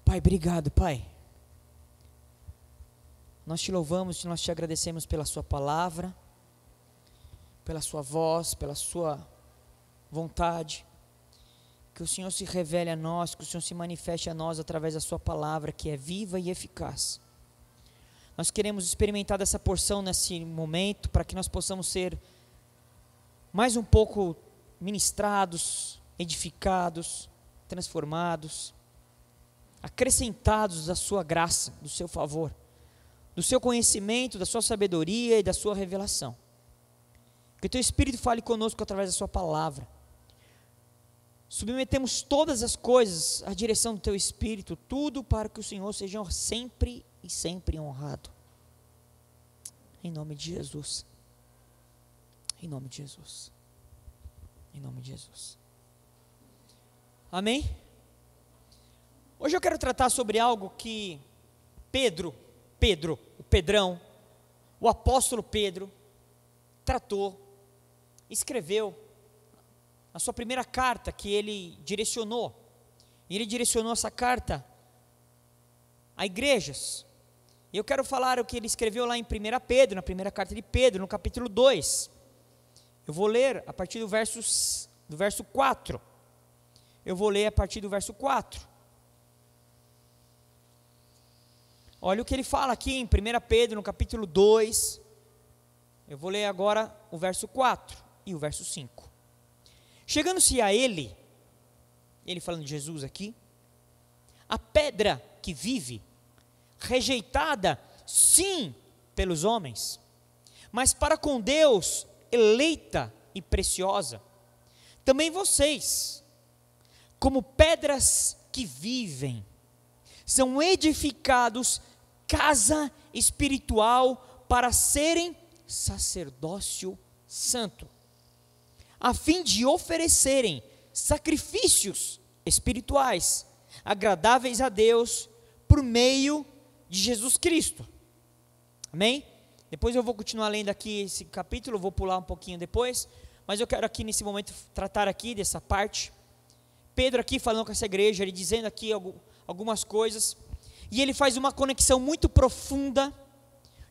Pai, obrigado, Pai. Nós te louvamos, nós te agradecemos pela sua palavra, pela sua voz, pela sua vontade. Que o Senhor se revele a nós, que o Senhor se manifeste a nós através da sua palavra, que é viva e eficaz. Nós queremos experimentar dessa porção nesse momento, para que nós possamos ser mais um pouco ministrados, edificados, transformados, acrescentados da sua graça, do seu favor, do seu conhecimento, da sua sabedoria e da sua revelação. Que o teu Espírito fale conosco através da sua palavra. Submetemos todas as coisas à direção do teu Espírito, tudo para que o Senhor seja sempre e sempre honrado. Em nome de Jesus. Em nome de Jesus. Em nome de Jesus. Amém? Hoje eu quero tratar sobre algo que Pedro, o Pedrão, o apóstolo Pedro, tratou, escreveu, a sua primeira carta que ele direcionou. E ele direcionou essa carta a igrejas. E eu quero falar o que ele escreveu lá em 1 Pedro, na primeira carta de Pedro, no capítulo 2. Eu vou ler a partir do verso 4. Eu vou ler a partir do verso 4. Olha o que ele fala aqui em 1 Pedro, no capítulo 2. Eu vou ler agora o verso 4 e o verso 5. Chegando-se a ele falando de Jesus aqui, a pedra que vive, rejeitada, sim, pelos homens, mas para com Deus, eleita e preciosa. Também vocês, como pedras que vivem, são edificados casa espiritual para serem sacerdócio santo, a fim de oferecerem sacrifícios espirituais, agradáveis a Deus, por meio de Jesus Cristo. Amém? Depois eu vou continuar lendo aqui esse capítulo, vou pular um pouquinho depois, mas eu quero aqui nesse momento tratar aqui dessa parte. Pedro aqui falando com essa igreja, ele dizendo aqui algumas coisas, e ele faz uma conexão muito profunda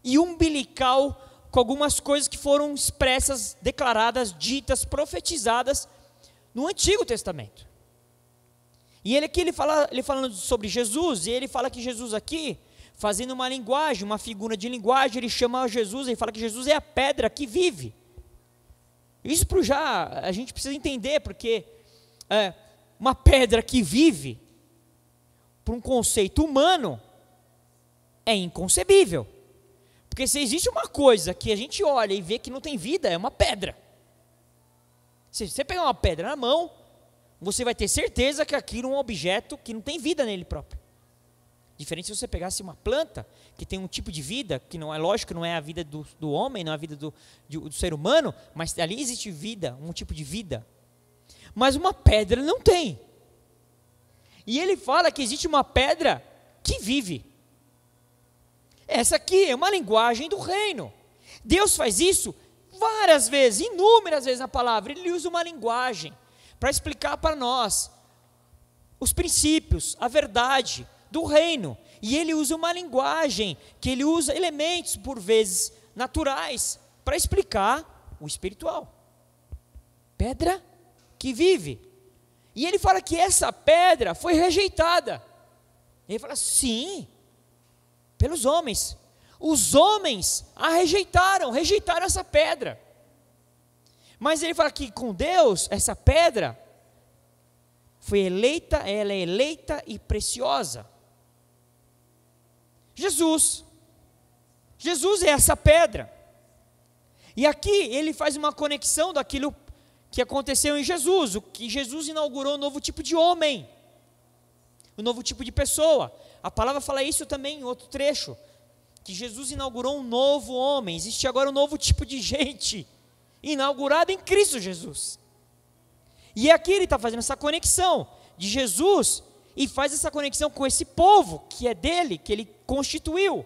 e umbilical com algumas coisas que foram expressas, declaradas, ditas, profetizadas no Antigo Testamento. E ele aqui, ele falando sobre Jesus, e ele fala que Jesus aqui, fazendo uma linguagem, uma figura de linguagem, ele chama Jesus, ele fala que Jesus é a pedra que vive. Isso a gente precisa entender, porque uma pedra que vive, por um conceito humano, é inconcebível. Porque se existe uma coisa que a gente olha e vê que não tem vida, é uma pedra. Se você pegar uma pedra na mão, você vai ter certeza que aquilo é um objeto que não tem vida nele próprio. Diferente se você pegasse uma planta, que tem um tipo de vida, que não é lógico, não é a vida do homem, não é a vida do ser humano, mas ali existe vida, um tipo de vida. Mas uma pedra não tem. E ele fala que existe uma pedra que vive. Essa aqui é uma linguagem do reino. Deus faz isso várias vezes, inúmeras vezes na palavra. Ele usa uma linguagem para explicar para nós os princípios, a verdade do reino. E ele usa uma linguagem, que ele usa elementos, por vezes, naturais, para explicar o espiritual. Pedra que vive. E ele fala que essa pedra foi rejeitada. Ele fala, sim, pelos homens. Os homens a rejeitaram essa pedra. Mas ele fala que com Deus, essa pedra foi eleita, ela é eleita e preciosa. Jesus é essa pedra. E aqui ele faz uma conexão daquilo que aconteceu em Jesus, o que Jesus inaugurou um novo tipo de homem, um novo tipo de pessoa. A palavra fala isso também em outro trecho, que Jesus inaugurou um novo homem, existe agora um novo tipo de gente, inaugurado em Cristo Jesus. E aqui ele está fazendo essa conexão de Jesus, e faz essa conexão com esse povo, que é dele, que ele constituiu.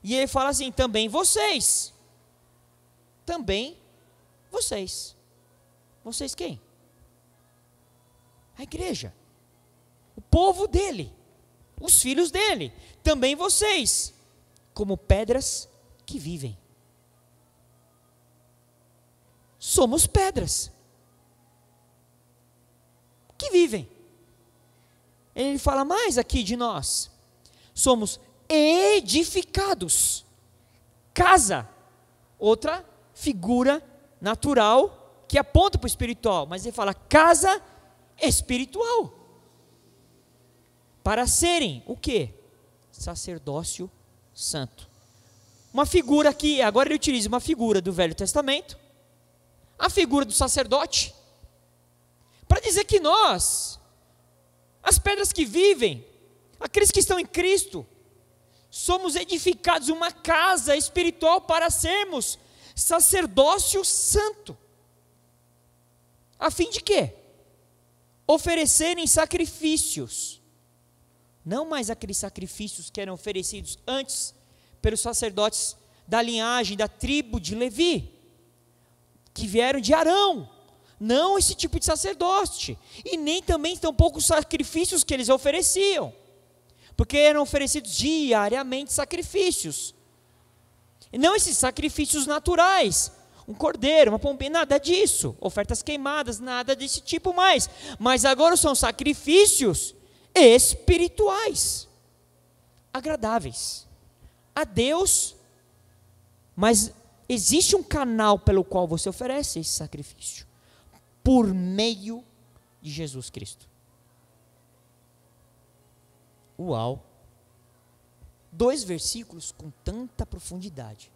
E ele fala assim, também vocês. Vocês quem? A igreja, o povo dele, os filhos dele, também vocês, como pedras que vivem. Somos pedras que vivem. Ele fala mais aqui de nós. Somos edificados. Casa, outra figura natural que aponta para o espiritual, mas ele fala casa espiritual. Para serem o quê? Sacerdócio santo. Uma figura aqui, agora ele utiliza uma figura do Velho Testamento, a figura do sacerdote, para dizer que nós, as pedras que vivem, aqueles que estão em Cristo, somos edificados uma casa espiritual para sermos sacerdócio santo. A fim de quê? Oferecerem sacrifícios. Não mais aqueles sacrifícios que eram oferecidos antes pelos sacerdotes da linhagem, da tribo de Levi, que vieram de Arão. Não esse tipo de sacerdote. E nem também tampouco os sacrifícios que eles ofereciam. Porque eram oferecidos diariamente sacrifícios. E não esses sacrifícios naturais. Um cordeiro, uma pombinha, nada disso. Ofertas queimadas, nada desse tipo mais. Mas agora são sacrifícios espirituais. Agradáveis a Deus. Mas existe um canal pelo qual você oferece esse sacrifício. Por meio de Jesus Cristo. Uau! 2 versículos com tanta profundidade,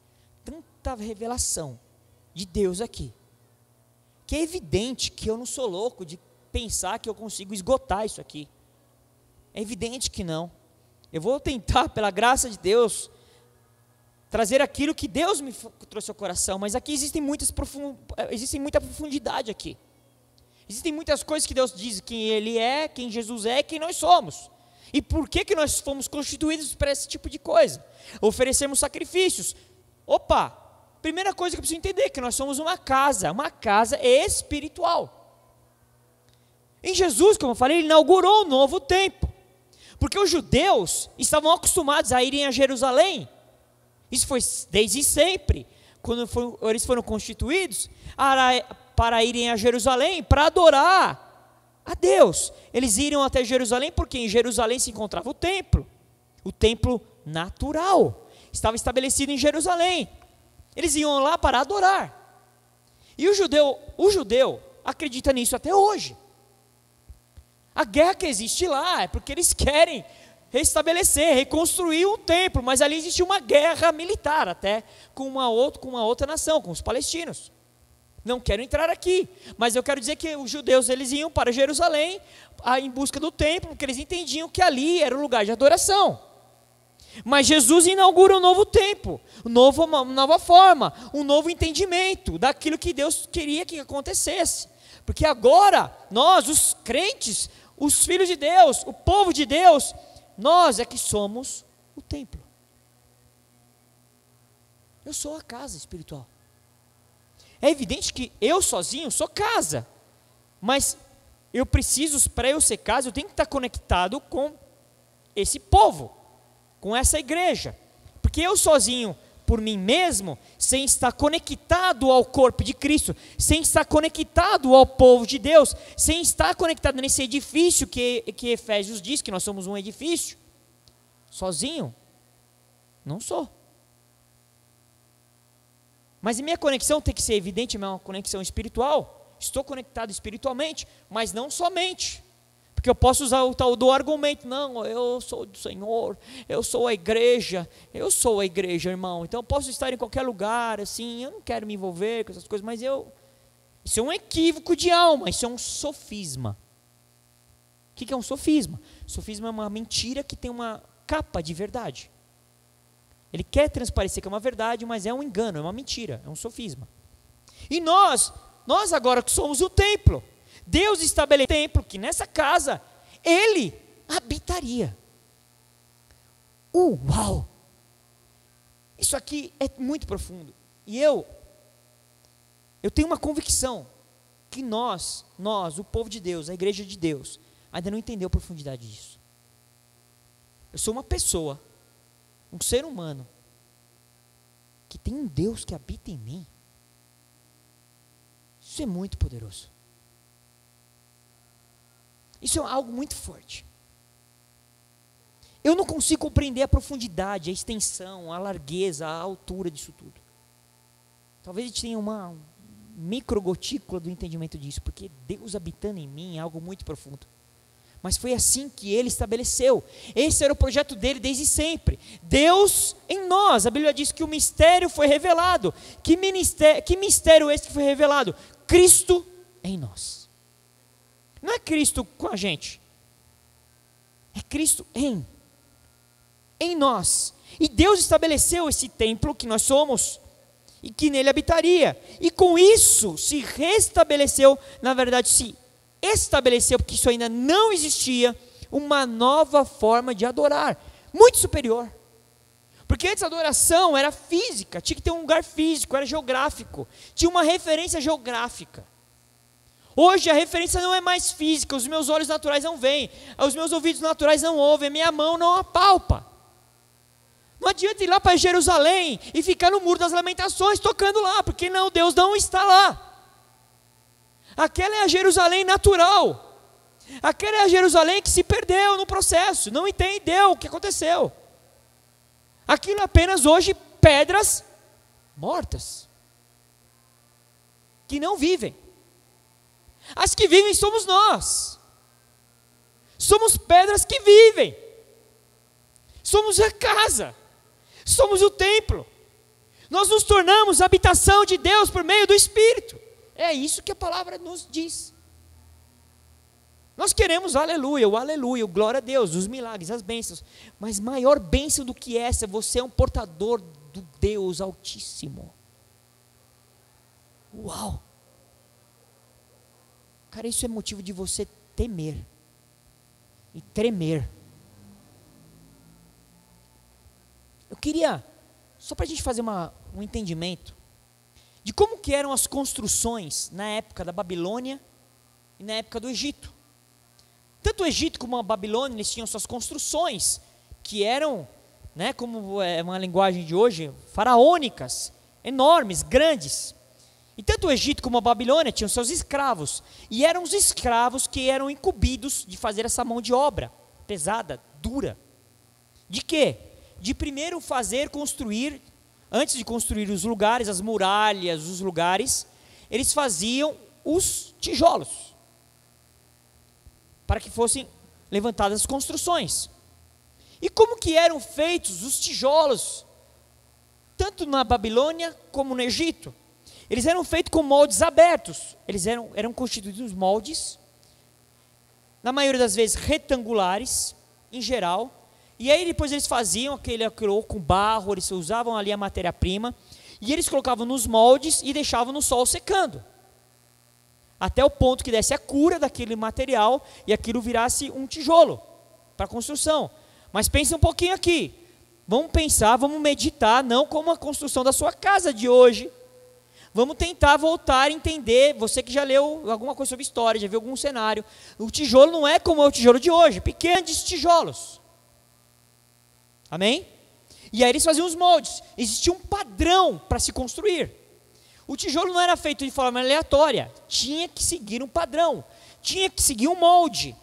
tanta revelação de Deus aqui, que é evidente que eu não sou louco de pensar que eu consigo esgotar isso aqui. É evidente que não. Eu vou tentar, pela graça de Deus, trazer aquilo que Deus me trouxe ao coração, mas aqui existe muita profundidade aqui. Existem muitas coisas que Deus diz, quem Ele é, quem Jesus é, quem nós somos. E por que nós fomos constituídos para esse tipo de coisa? Oferecemos sacrifícios. Opa, primeira coisa que eu preciso entender, que nós somos uma casa espiritual. Em Jesus, como eu falei, Ele inaugurou um novo templo. Porque os judeus estavam acostumados a irem a Jerusalém. Isso foi desde sempre, quando eles foram constituídos, para irem a Jerusalém, para adorar a Deus. Eles iriam até Jerusalém, porque em Jerusalém se encontrava o templo natural, estava estabelecido em Jerusalém. Eles iam lá para adorar. E o judeu acredita nisso até hoje. A guerra que existe lá é porque eles querem restabelecer, reconstruir um templo, mas ali existe uma guerra militar até com uma outra nação, com os palestinos. Não quero entrar aqui, mas eu quero dizer que os judeus eles iam para Jerusalém em busca do templo, porque eles entendiam que ali era o lugar de adoração. Mas Jesus inaugura um novo templo, uma nova forma, um novo entendimento daquilo que Deus queria que acontecesse. Porque agora, nós, os crentes, os filhos de Deus, o povo de Deus, nós é que somos o templo. Eu sou a casa espiritual. É evidente que eu sozinho sou casa, mas eu preciso, para eu ser casa, eu tenho que estar conectado com esse povo, com essa igreja, porque eu sozinho, por mim mesmo, sem estar conectado ao corpo de Cristo, sem estar conectado ao povo de Deus, sem estar conectado nesse edifício que Efésios diz, que nós somos um edifício, sozinho, não sou. Mas a minha conexão tem que ser evidente, uma conexão espiritual. Estou conectado espiritualmente, mas não somente. Porque eu posso usar o tal do argumento, não, eu sou do Senhor, eu sou a igreja, irmão. Então eu posso estar em qualquer lugar, assim, eu não quero me envolver com essas coisas, mas isso é um equívoco de alma, isso é um sofisma. O que é um sofisma? Sofisma é uma mentira que tem uma capa de verdade. Ele quer transparecer que é uma verdade, mas é um engano, é uma mentira, é um sofisma. E nós agora que somos o templo, Deus estabeleceu um templo que nessa casa Ele habitaria. Uau! Isso aqui é muito profundo. E eu tenho uma convicção que nós, o povo de Deus, a igreja de Deus, ainda não entendeu a profundidade disso. Eu sou uma pessoa, um ser humano, que tem um Deus que habita em mim. Isso é muito poderoso. Isso é algo muito forte. Eu não consigo compreender a profundidade, a extensão, a largueza, a altura disso tudo. Talvez a gente tenha uma microgotícula do entendimento disso, porque Deus habitando em mim é algo muito profundo. Mas foi assim que Ele estabeleceu. Esse era o projeto dele desde sempre. Deus em nós. A Bíblia diz que o mistério foi revelado. Que mistério esse que foi revelado? Cristo em nós. Não é Cristo com a gente. É Cristo em nós. E Deus estabeleceu esse templo que nós somos e que nele habitaria. E com isso se restabeleceu, na verdade se estabeleceu, porque isso ainda não existia, uma nova forma de adorar, muito superior. Porque antes a adoração era física, tinha que ter um lugar físico, era geográfico, tinha uma referência geográfica. Hoje a referência não é mais física, os meus olhos naturais não veem, os meus ouvidos naturais não ouvem, a minha mão não apalpa. Não adianta ir lá para Jerusalém e ficar no Muro das Lamentações tocando lá, porque não, Deus não está lá. Aquela é a Jerusalém natural. Aquela é a Jerusalém que se perdeu no processo, não entendeu o que aconteceu. Aquilo é apenas hoje pedras mortas, que não vivem. As que vivem somos nós. Somos pedras que vivem. Somos a casa. Somos o templo. Nós nos tornamos a habitação de Deus por meio do Espírito. É isso que a palavra nos diz. Nós queremos aleluia, o glória a Deus, os milagres, as bênçãos. Mas maior bênção do que essa, você é um portador do Deus Altíssimo. Uau! Cara, isso é motivo de você temer e tremer. Eu queria, só para a gente fazer um entendimento, de como que eram as construções na época da Babilônia e na época do Egito. Tanto o Egito como a Babilônia, eles tinham suas construções, que eram, como é uma linguagem de hoje, faraônicas, enormes, grandes. E tanto o Egito como a Babilônia tinham seus escravos, e eram os escravos que eram incumbidos de fazer essa mão de obra, pesada, dura. De quê? De primeiro construir, antes de construir os lugares, as muralhas, os lugares, eles faziam os tijolos, para que fossem levantadas as construções. E como que eram feitos os tijolos, tanto na Babilônia como no Egito? Eles eram feitos com moldes abertos, eles eram constituídos moldes, na maioria das vezes retangulares, em geral, e aí depois eles faziam aquilo com barro, eles usavam ali a matéria-prima, e eles colocavam nos moldes e deixavam no sol secando, até o ponto que desse a cura daquele material, e aquilo virasse um tijolo, para construção. Mas pense um pouquinho aqui, vamos pensar, vamos meditar, não como a construção da sua casa de hoje. Vamos tentar voltar a entender, você que já leu alguma coisa sobre história, já viu algum cenário, o tijolo não é como é o tijolo de hoje, pequenos tijolos. Amém? E aí eles faziam os moldes, existia um padrão para se construir. O tijolo não era feito de forma aleatória, tinha que seguir um padrão, tinha que seguir um molde.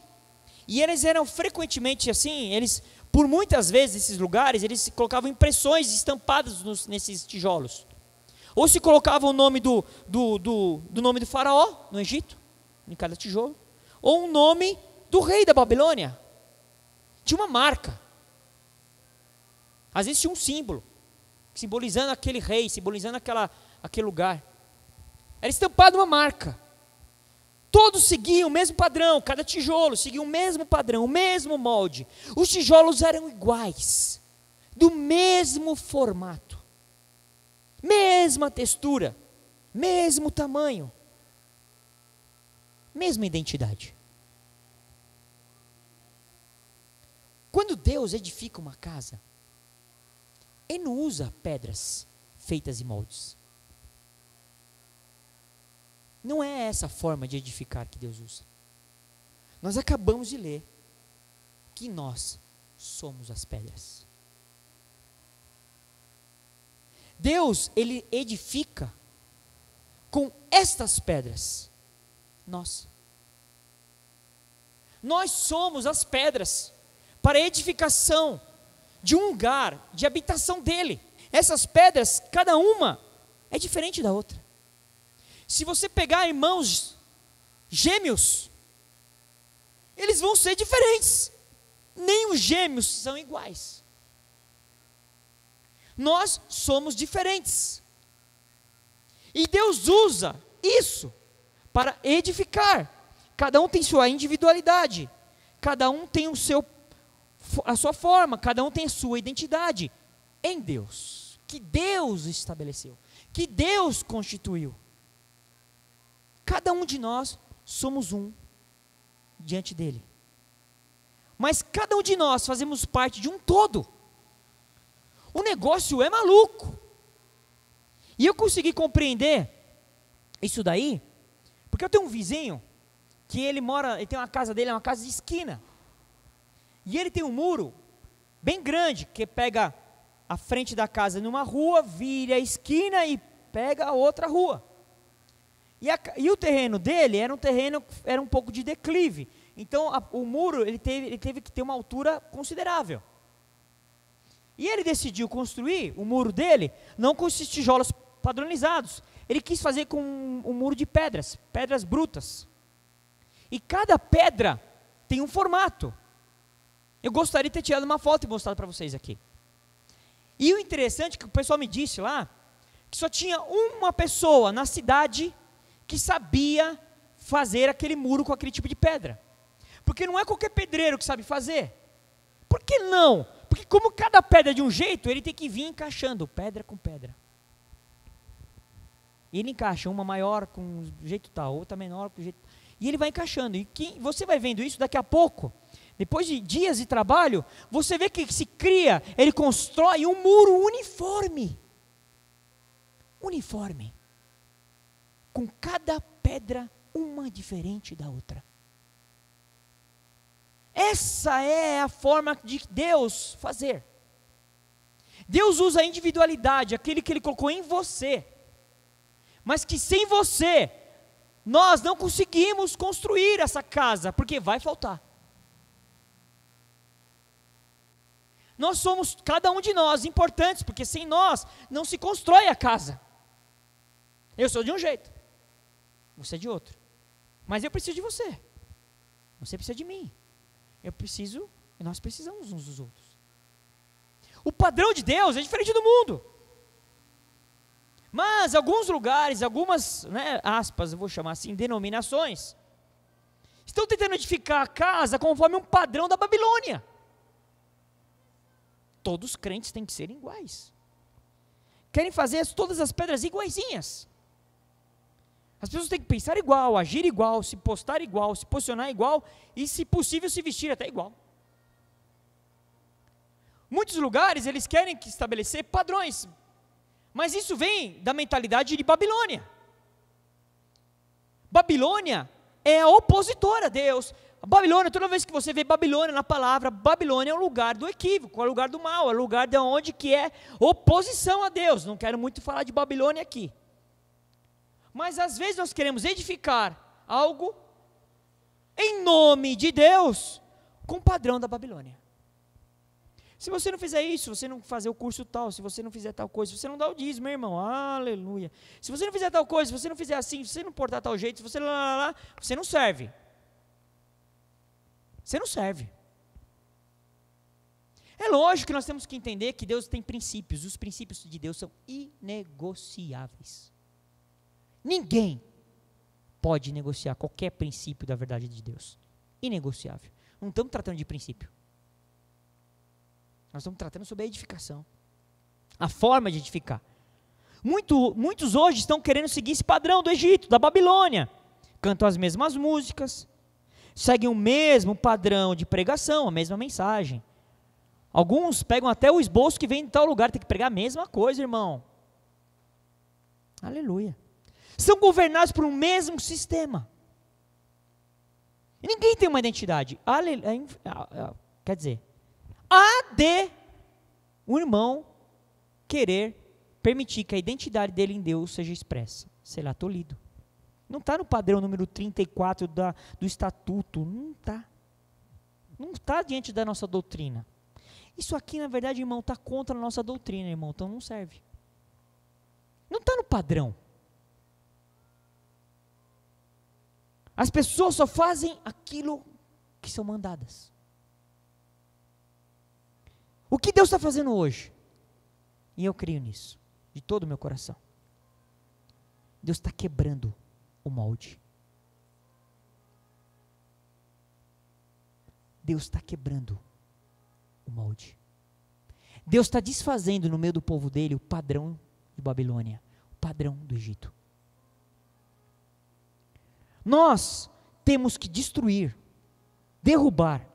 E eles eram frequentemente assim, por muitas vezes nesses lugares, eles colocavam impressões estampadas nesses tijolos. Ou se colocava o nome do nome do faraó no Egito, em cada tijolo, ou o nome do rei da Babilônia. Tinha uma marca. Às vezes tinha um símbolo, simbolizando aquele rei, simbolizando aquele lugar. Era estampado uma marca. Todos seguiam o mesmo padrão, cada tijolo seguia o mesmo padrão, o mesmo molde. Os tijolos eram iguais, do mesmo formato. Mesma textura, mesmo tamanho, mesma identidade. Quando Deus edifica uma casa, Ele não usa pedras feitas em moldes. Não é essa forma de edificar que Deus usa. Nós acabamos de ler que nós somos as pedras. Deus, Ele edifica com estas pedras. Nós somos as pedras para a edificação de um lugar de habitação dele. Essas pedras, cada uma é diferente da outra. Se você pegar irmãos gêmeos, eles vão ser diferentes. Nem os gêmeos são iguais. Nós somos diferentes. E Deus usa isso para edificar. Cada um tem sua individualidade. Cada um tem a sua forma. Cada um tem a sua identidade em Deus. Que Deus estabeleceu. Que Deus constituiu. Cada um de nós somos um diante dele. Mas cada um de nós fazemos parte de um todo. O negócio é maluco. E eu consegui compreender isso daí, porque eu tenho um vizinho, que ele tem uma casa dele, é uma casa de esquina. E ele tem um muro bem grande, que pega a frente da casa numa rua, vira a esquina e pega a outra rua. E o terreno dele era um pouco de declive. Então o muro ele teve que ter uma altura considerável. E ele decidiu construir o muro dele, não com esses tijolos padronizados. Ele quis fazer com um muro de pedras brutas. E cada pedra tem um formato. Eu gostaria de ter tirado uma foto e mostrado para vocês aqui. E o interessante é que o pessoal me disse lá, que só tinha uma pessoa na cidade que sabia fazer aquele muro com aquele tipo de pedra. Porque não é qualquer pedreiro que sabe fazer. Por que não? Porque como cada pedra é de um jeito, ele tem que vir encaixando pedra com pedra. E ele encaixa uma maior com um jeito tal, outra menor com um jeito... E ele vai encaixando. E você vai vendo isso daqui a pouco. Depois de dias de trabalho, você vê que se cria, ele constrói um muro uniforme. Uniforme. Com cada pedra, uma diferente da outra. Essa é a forma de Deus fazer. Deus usa a individualidade, aquele que Ele colocou em você. Mas que sem você, nós não conseguimos construir essa casa, porque vai faltar. Nós somos, cada um de nós, importantes, porque sem nós não se constrói a casa. Eu sou de um jeito, você é de outro. Mas eu preciso de você. Você precisa de mim. Nós precisamos uns dos outros. O padrão de Deus é diferente do mundo. Mas alguns lugares, algumas, aspas, eu vou chamar assim, denominações, estão tentando edificar a casa conforme um padrão da Babilônia. Todos os crentes têm que ser iguais. Querem fazer todas as pedras iguaizinhas. As pessoas têm que pensar igual, agir igual, se postar igual, se posicionar igual e, se possível, se vestir até igual. Muitos lugares eles querem estabelecer padrões, mas isso vem da mentalidade de Babilônia. Babilônia é a opositora a Deus. A Babilônia, toda vez que você vê Babilônia na palavra, Babilônia é o lugar do equívoco, é o lugar do mal, é o lugar de onde que é oposição a Deus. Não quero muito falar de Babilônia aqui. Mas às vezes nós queremos edificar algo em nome de Deus com o padrão da Babilônia. Se você não fizer isso, se você não fazer o curso tal, se você não fizer tal coisa, se você não dá o dízimo, meu irmão, aleluia. Se você não fizer tal coisa, se você não fizer assim, se você não portar tal jeito, se você você não serve. Você não serve. É lógico que nós temos que entender que Deus tem princípios, os princípios de Deus são inegociáveis. Ninguém pode negociar qualquer princípio da verdade de Deus. Inegociável. Não estamos tratando de princípio. Nós estamos tratando sobre a edificação. A forma de edificar. Muitos hoje estão querendo seguir esse padrão do Egito, da Babilônia. Cantam as mesmas músicas. Seguem o mesmo padrão de pregação, a mesma mensagem. Alguns pegam até o esboço que vem de tal lugar, tem que pregar a mesma coisa, irmão. Aleluia. São governados por um mesmo sistema. E ninguém tem uma identidade. Quer dizer, há de o irmão querer permitir que a identidade dele em Deus seja expressa. Sei lá, tolido. Não está no padrão número 34 do estatuto. Não está. Não está diante da nossa doutrina. Isso aqui, na verdade, irmão, está contra a nossa doutrina, irmão. Então não serve. Não está no padrão. As pessoas só fazem aquilo que são mandadas. O que Deus está fazendo hoje? E eu creio nisso, de todo o meu coração. Deus está quebrando o molde. Deus está quebrando o molde. Deus está desfazendo no meio do povo dele o padrão de Babilônia, o padrão do Egito. Nós temos que destruir, derrubar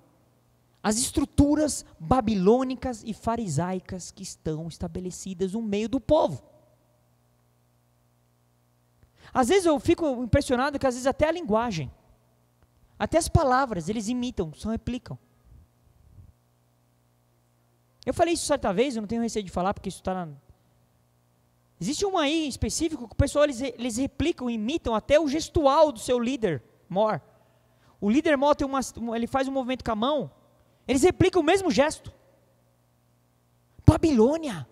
as estruturas babilônicas e farisaicas que estão estabelecidas no meio do povo. Às vezes eu fico impressionado que às vezes até a linguagem, até as palavras, eles imitam, só replicam. Eu falei isso certa vez, eu não tenho receio de falar, porque isso está na... Existe um aí específico que o pessoal, eles replicam, imitam até o gestual do seu líder mor. O líder mor tem ele faz um movimento com a mão, eles replicam o mesmo gesto. Babilônia.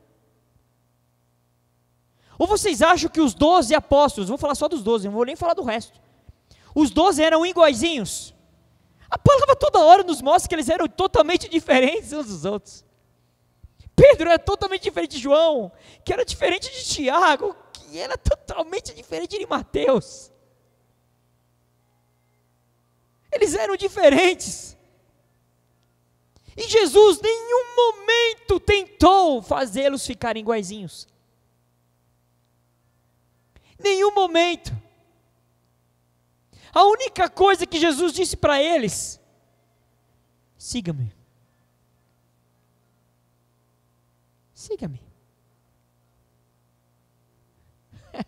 Ou vocês acham que os 12 apóstolos, vou falar só dos 12, não vou nem falar do resto. Os 12 eram iguaizinhos. A palavra toda hora nos mostra que eles eram totalmente diferentes uns dos outros. Pedro era totalmente diferente de João, que era diferente de Tiago, que era totalmente diferente de Mateus. Eles eram diferentes. E Jesus, em nenhum momento, tentou fazê-los ficarem iguaizinhos. Nenhum momento. A única coisa que Jesus disse para eles: siga-me. Siga-me. A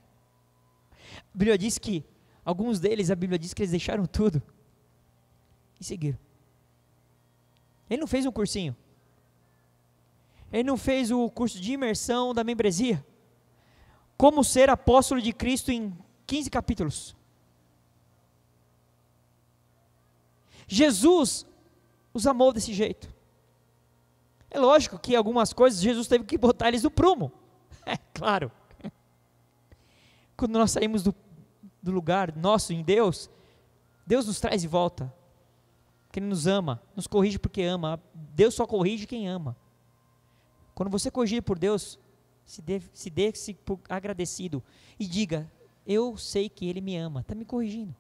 Bíblia diz que, alguns deles, a Bíblia diz que eles deixaram tudo e seguiram. Ele não fez um cursinho. Ele não fez o curso de imersão da membresia. Como ser apóstolo de Cristo em 15 capítulos. Jesus os amou desse jeito. É lógico que algumas coisas Jesus teve que botar eles no prumo. É claro. Quando nós saímos do lugar nosso em Deus, Deus nos traz de volta. Porque Ele nos ama, nos corrige porque ama. Deus só corrige quem ama. Quando você corrigir por Deus, se dê agradecido e diga: eu sei que Ele me ama, está me corrigindo.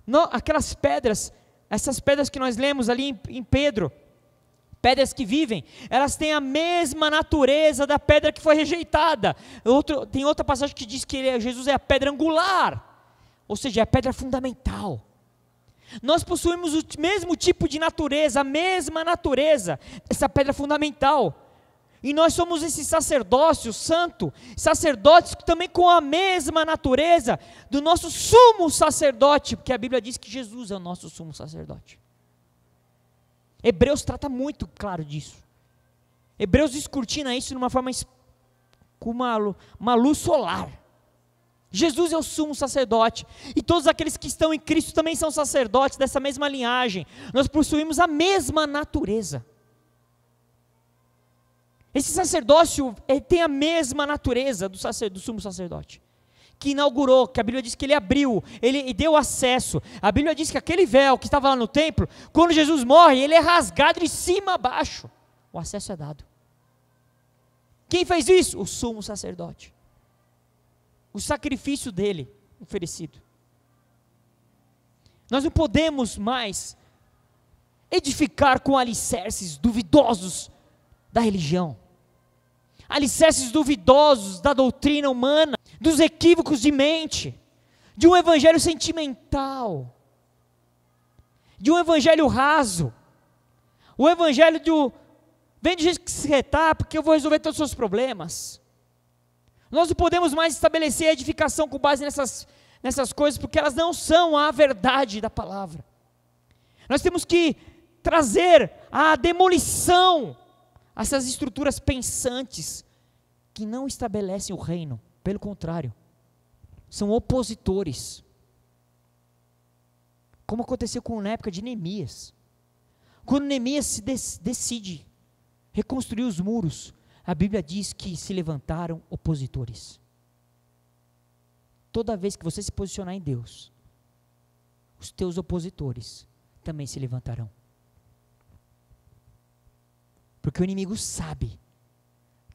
Não, aquelas pedras, essas pedras que nós lemos ali em Pedro, pedras que vivem, elas têm a mesma natureza da pedra que foi rejeitada. Tem outra passagem que diz que Jesus é a pedra angular, ou seja, é a pedra fundamental. Nós possuímos o mesmo tipo de natureza, a mesma natureza, essa pedra fundamental. E nós somos esse sacerdócio santo, sacerdotes também com a mesma natureza do nosso sumo sacerdote, porque a Bíblia diz que Jesus é o nosso sumo sacerdote. Hebreus trata muito claro disso. Hebreus descortina isso numa forma, com uma luz solar. Jesus é o sumo sacerdote, e todos aqueles que estão em Cristo também são sacerdotes dessa mesma linhagem. Nós possuímos a mesma natureza. Esse sacerdócio tem a mesma natureza do sumo sacerdote, que inaugurou, que a Bíblia diz que ele abriu, ele deu acesso. A Bíblia diz que aquele véu que estava lá no templo, quando Jesus morre, ele é rasgado de cima a baixo. O acesso é dado. Quem fez isso? O sumo sacerdote. O sacrifício dele oferecido. Nós não podemos mais edificar com alicerces duvidosos da religião, alicerces duvidosos da doutrina humana, dos equívocos de mente, de um evangelho sentimental, de um evangelho raso, o evangelho vem do jeito que se retar, porque eu vou resolver todos os seus problemas. Nós não podemos mais estabelecer a edificação com base nessas coisas, porque elas não são a verdade da palavra. Nós temos que trazer a demolição essas estruturas pensantes que não estabelecem o reino, pelo contrário, são opositores. Como aconteceu na época de Neemias. Quando Neemias se decide reconstruir os muros, a Bíblia diz que se levantaram opositores. Toda vez que você se posicionar em Deus, os teus opositores também se levantarão. Porque o inimigo sabe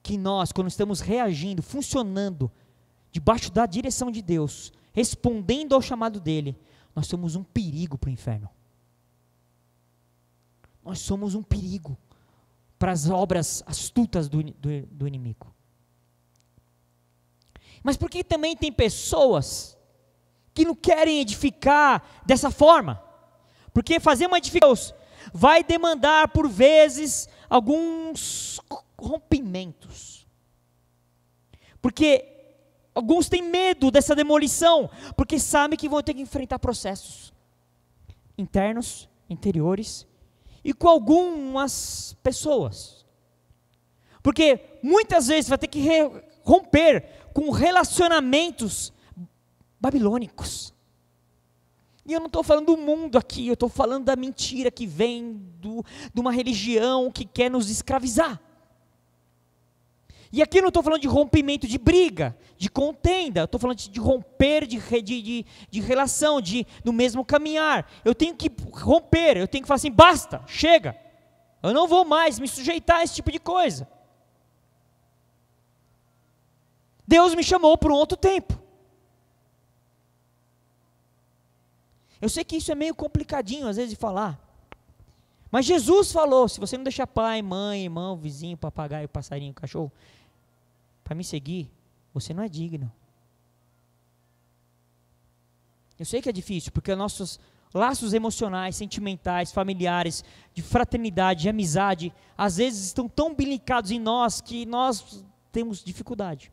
que nós, quando estamos reagindo, funcionando, debaixo da direção de Deus, respondendo ao chamado dele, nós somos um perigo para o inferno. Nós somos um perigo para as obras astutas do inimigo. Mas por que também tem pessoas que não querem edificar dessa forma? Porque fazer uma edificação vai demandar, por vezes, alguns rompimentos. Porque alguns têm medo dessa demolição, porque sabem que vão ter que enfrentar processos internos, interiores, e com algumas pessoas. Porque muitas vezes vai ter que romper com relacionamentos babilônicos. E eu não estou falando do mundo aqui, eu estou falando da mentira que vem de uma religião que quer nos escravizar. E aqui eu não estou falando de rompimento de briga, de contenda, eu estou falando de romper de relação, no mesmo caminhar. Eu tenho que romper, eu tenho que falar assim, basta, chega. Eu não vou mais me sujeitar a esse tipo de coisa. Deus me chamou por um outro tempo. Eu sei que isso é meio complicadinho às vezes de falar. Mas Jesus falou, se você não deixar pai, mãe, irmão, vizinho, papagaio, passarinho, cachorro, para me seguir, você não é digno. Eu sei que é difícil, porque nossos laços emocionais, sentimentais, familiares, de fraternidade, de amizade, às vezes estão tão umbilicados em nós, que nós temos dificuldade.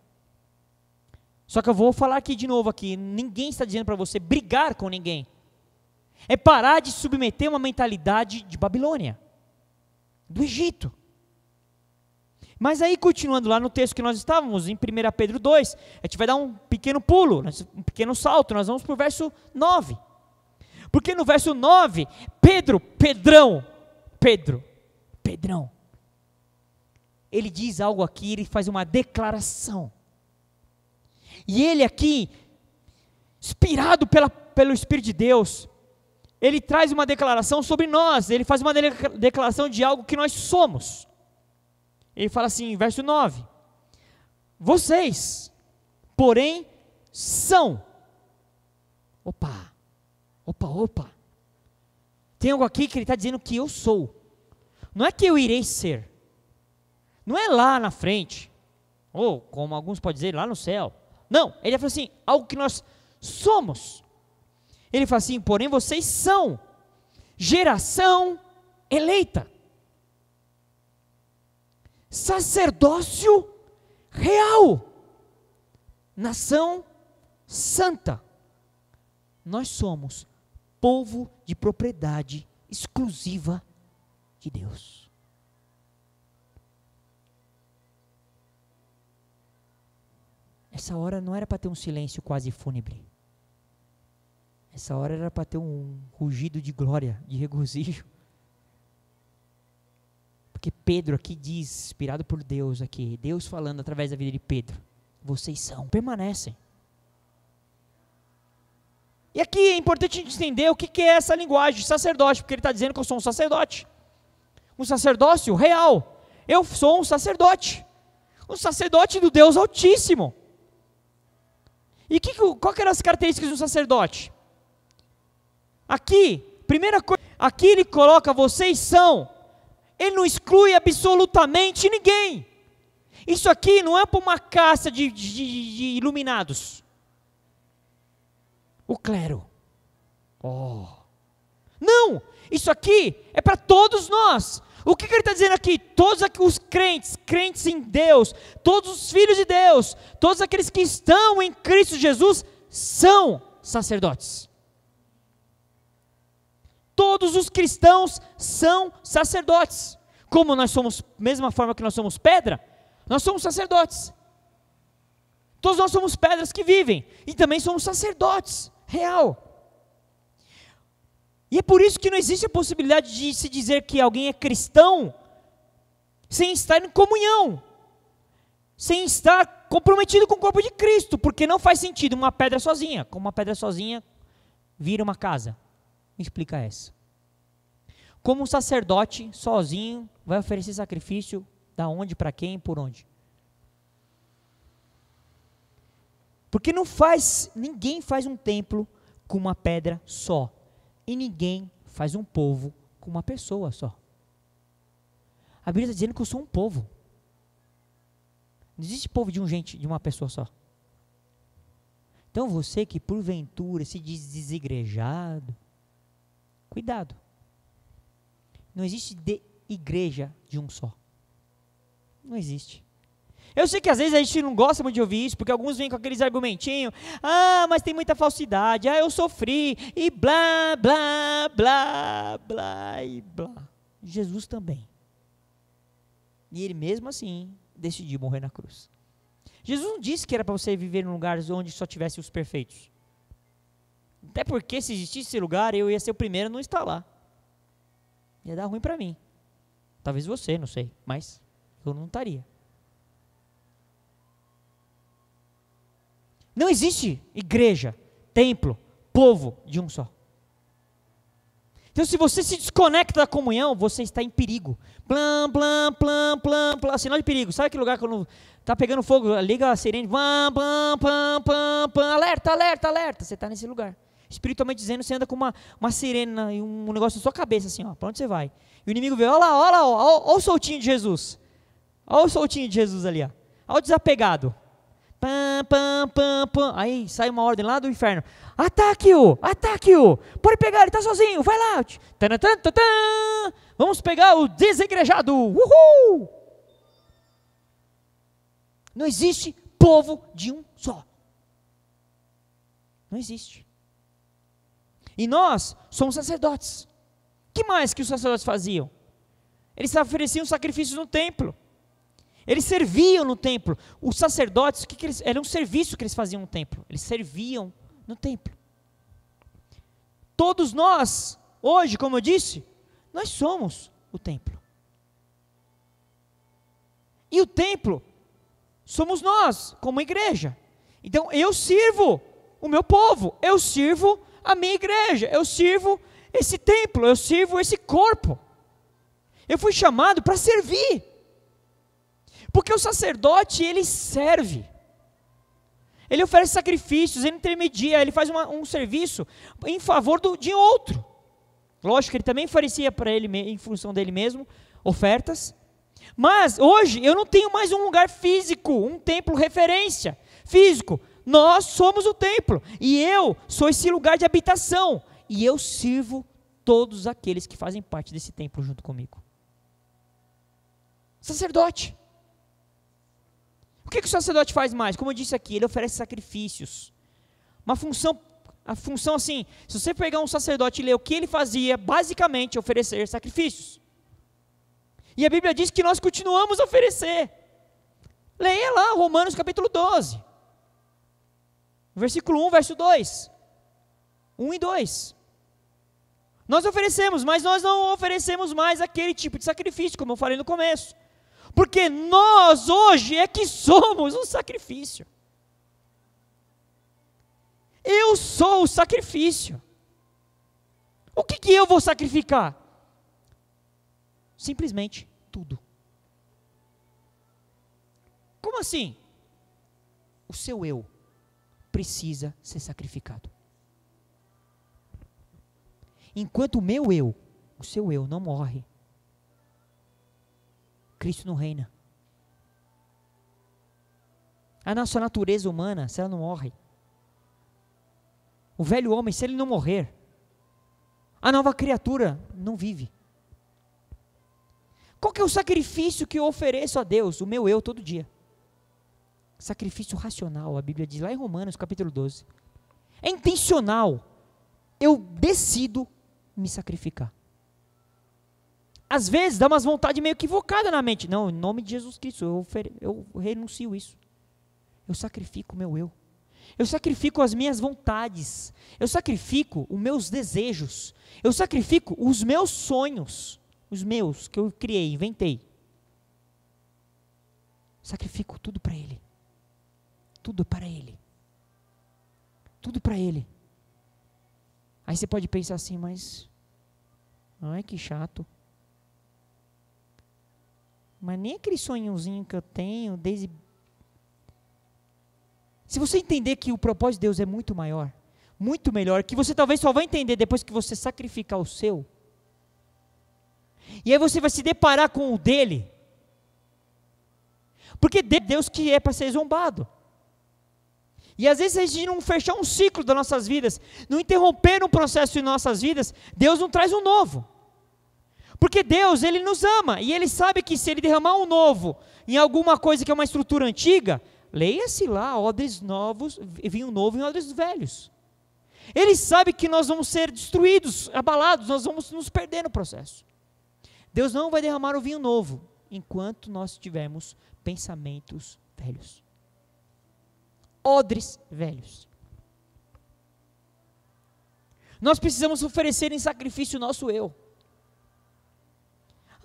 Só que eu vou falar aqui de novo, ninguém está dizendo para você brigar com ninguém. É parar de submeter uma mentalidade de Babilônia, do Egito. Mas aí, continuando lá no texto que nós estávamos, em 1 Pedro 2, a gente vai dar um pequeno pulo, um pequeno salto, nós vamos para o verso 9. Porque no verso 9, Pedrão, ele diz algo aqui, ele faz uma declaração. E ele aqui, inspirado pelo Espírito de Deus, ele traz uma declaração sobre nós, ele faz uma declaração de algo que nós somos. Ele fala assim, verso 9, vocês, porém, são, opa, tem algo aqui que ele está dizendo que eu sou, não é que eu irei ser, não é lá na frente, ou como alguns podem dizer, lá no céu, não, ele fala assim, algo que nós somos. Ele fala assim, porém vocês são geração eleita, sacerdócio real, nação santa. Nós somos povo de propriedade exclusiva de Deus. Essa hora não era para ter um silêncio quase fúnebre. Essa hora era para ter um rugido de glória, de regozijo. Porque Pedro aqui diz, inspirado por Deus aqui, Deus falando através da vida de Pedro, vocês são, permanecem. E aqui é importante a gente entender o que é essa linguagem de sacerdote, porque ele está dizendo que eu sou um sacerdote. Um sacerdócio real. Eu sou um sacerdote do Deus Altíssimo. E qual que eram as características de um sacerdote? Aqui, primeira coisa, aqui ele coloca vocês são, ele não exclui absolutamente ninguém. Isso aqui não é para uma casta de iluminados. O clero. Não, isso aqui é para todos nós. O que ele está dizendo aqui? Todos os crentes em Deus, todos os filhos de Deus, todos aqueles que estão em Cristo Jesus, são sacerdotes. Todos os cristãos são sacerdotes. Como nós somos, mesma forma que nós somos pedra, nós somos sacerdotes. Todos nós somos pedras que vivem, e também somos sacerdotes, real. E é por isso que não existe a possibilidade de se dizer que alguém é cristão sem estar em comunhão, sem estar comprometido com o corpo de Cristo, porque não faz sentido uma pedra sozinha, como uma pedra sozinha vira uma casa. Me explica essa. Como um sacerdote sozinho vai oferecer sacrifício, da onde, para quem, por onde? Porque ninguém faz um templo com uma pedra só, e ninguém faz um povo com uma pessoa só. A Bíblia está dizendo que eu sou um povo. Não existe povo de de uma pessoa só. Então você que porventura se diz desigrejado, cuidado. Não existe igreja de um só. Não existe. Eu sei que às vezes a gente não gosta muito de ouvir isso, porque alguns vêm com aqueles argumentinhos, mas tem muita falsidade, eu sofri, e blá, blá, blá, blá, e blá. Jesus também. E ele mesmo assim decidiu morrer na cruz. Jesus não disse que era para você viver em lugares onde só tivesse os perfeitos. Até porque se existisse esse lugar, eu ia ser o primeiro a não estar lá. Ia dar ruim para mim. Talvez você, não sei, mas eu não estaria. Não existe igreja, templo, povo de um só. Então se você se desconecta da comunhão, você está em perigo. Plã, plã, plã, plã, plã, sinal de perigo. Sabe aquele lugar quando está pegando fogo, liga a sirene, plã, plã, plã, plã, plã, alerta, alerta, alerta. Você está nesse lugar. Espiritualmente dizendo, você anda com uma sirene e um negócio na sua cabeça assim, para onde você vai? E o inimigo vê, olha lá, olha o soltinho de Jesus. Olha o soltinho de Jesus ali, olha o desapegado. Pam, pam, pam, pam. Aí sai uma ordem lá do inferno. Ataque-o, ataque-o. Pode pegar, ele está sozinho, vai lá. Tanatan, tanatan. Vamos pegar o desegrejado. Uhul! Não existe povo de um só. Não existe. E nós somos sacerdotes. O que mais que os sacerdotes faziam? Eles ofereciam sacrifícios no templo. Eles serviam no templo. Os sacerdotes, era um serviço que eles faziam no templo. Eles serviam no templo. Todos nós, hoje, como eu disse, nós somos o templo. E o templo somos nós, como igreja. Então eu sirvo o meu povo, eu sirvo a minha igreja, eu sirvo esse templo, eu sirvo esse corpo. Eu fui chamado para servir. Porque o sacerdote, ele serve. Ele oferece sacrifícios, ele intermedia, ele faz um serviço em favor de outro. Lógico que ele também oferecia para ele, em função dele mesmo, ofertas. Mas hoje eu não tenho mais um lugar físico, um templo referência físico. Nós somos o templo. E eu sou esse lugar de habitação. E eu sirvo todos aqueles que fazem parte desse templo junto comigo. Sacerdote. O que o sacerdote faz mais? Como eu disse aqui, ele oferece sacrifícios. A função assim, se você pegar um sacerdote e ler o que ele fazia, basicamente oferecer sacrifícios. E a Bíblia diz que nós continuamos a oferecer. Leia lá Romanos capítulo 12. Versículo 1, verso 2. 1 e 2. Nós oferecemos, mas nós não oferecemos mais aquele tipo de sacrifício, como eu falei no começo. Porque nós hoje é que somos um sacrifício. Eu sou o sacrifício. O que eu vou sacrificar? Simplesmente tudo. Como assim? O seu eu precisa ser sacrificado. Enquanto o meu eu, o seu eu não morre, Cristo não reina. A nossa natureza humana, se ela não morre, o velho homem, se ele não morrer, a nova criatura não vive. Qual que é o sacrifício que eu ofereço a Deus? O meu eu todo dia. Sacrifício racional, a Bíblia diz lá em Romanos capítulo 12. É intencional. Eu decido me sacrificar. Às vezes dá umas vontades meio equivocadas na mente. Não, em nome de Jesus Cristo, eu renuncio isso. Eu sacrifico o meu eu. Eu sacrifico as minhas vontades. Eu sacrifico os meus desejos. Eu sacrifico os meus sonhos. Os meus, que eu criei, inventei. Sacrifico tudo para Ele. Tudo para Ele. Tudo para Ele. Aí você pode pensar assim, mas... ai, que chato. Mas nem aquele sonhozinho que eu tenho desde... Se você entender que o propósito de Deus é muito maior, muito melhor, que você talvez só vai entender depois que você sacrificar o seu, e aí você vai se deparar com o dele, porque Deus que é para ser zombado. E às vezes a gente não fechar um ciclo das nossas vidas, não interromper um processo em nossas vidas, Deus não traz um novo. Porque Deus, Ele nos ama, e Ele sabe que se Ele derramar um novo em alguma coisa que é uma estrutura antiga, leia-se lá, odres novos, vinho novo em odres velhos. Ele sabe que nós vamos ser destruídos, abalados, nós vamos nos perder no processo. Deus não vai derramar o vinho novo, enquanto nós tivermos pensamentos velhos. Odres velhos. Nós precisamos oferecer em sacrifício o nosso eu.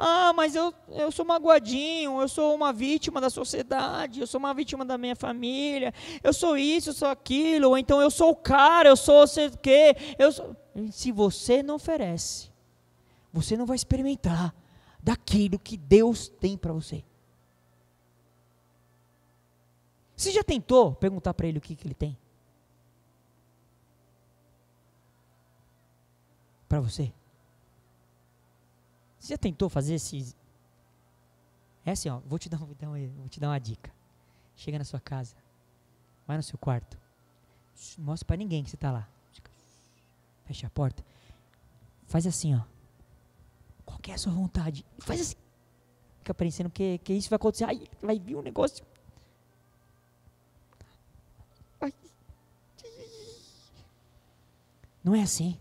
Ah, mas eu sou magoadinho, eu sou uma vítima da sociedade, eu sou uma vítima da minha família, eu sou isso, eu sou aquilo, ou então eu sou o cara, eu sou sei o quê. Se você não oferece, você não vai experimentar daquilo que Deus tem para você. Você já tentou perguntar para Ele o que Ele tem? Para você? Você já tentou fazer esse... É assim, ó, vou te dar uma dica. Chega na sua casa, vai no seu quarto, não mostra para ninguém que você está lá. Fecha a porta, faz assim, ó. Qual que é a sua vontade? Faz assim. Fica parecendo que isso vai acontecer. Ai, vai vir um negócio. Ai. Não é assim.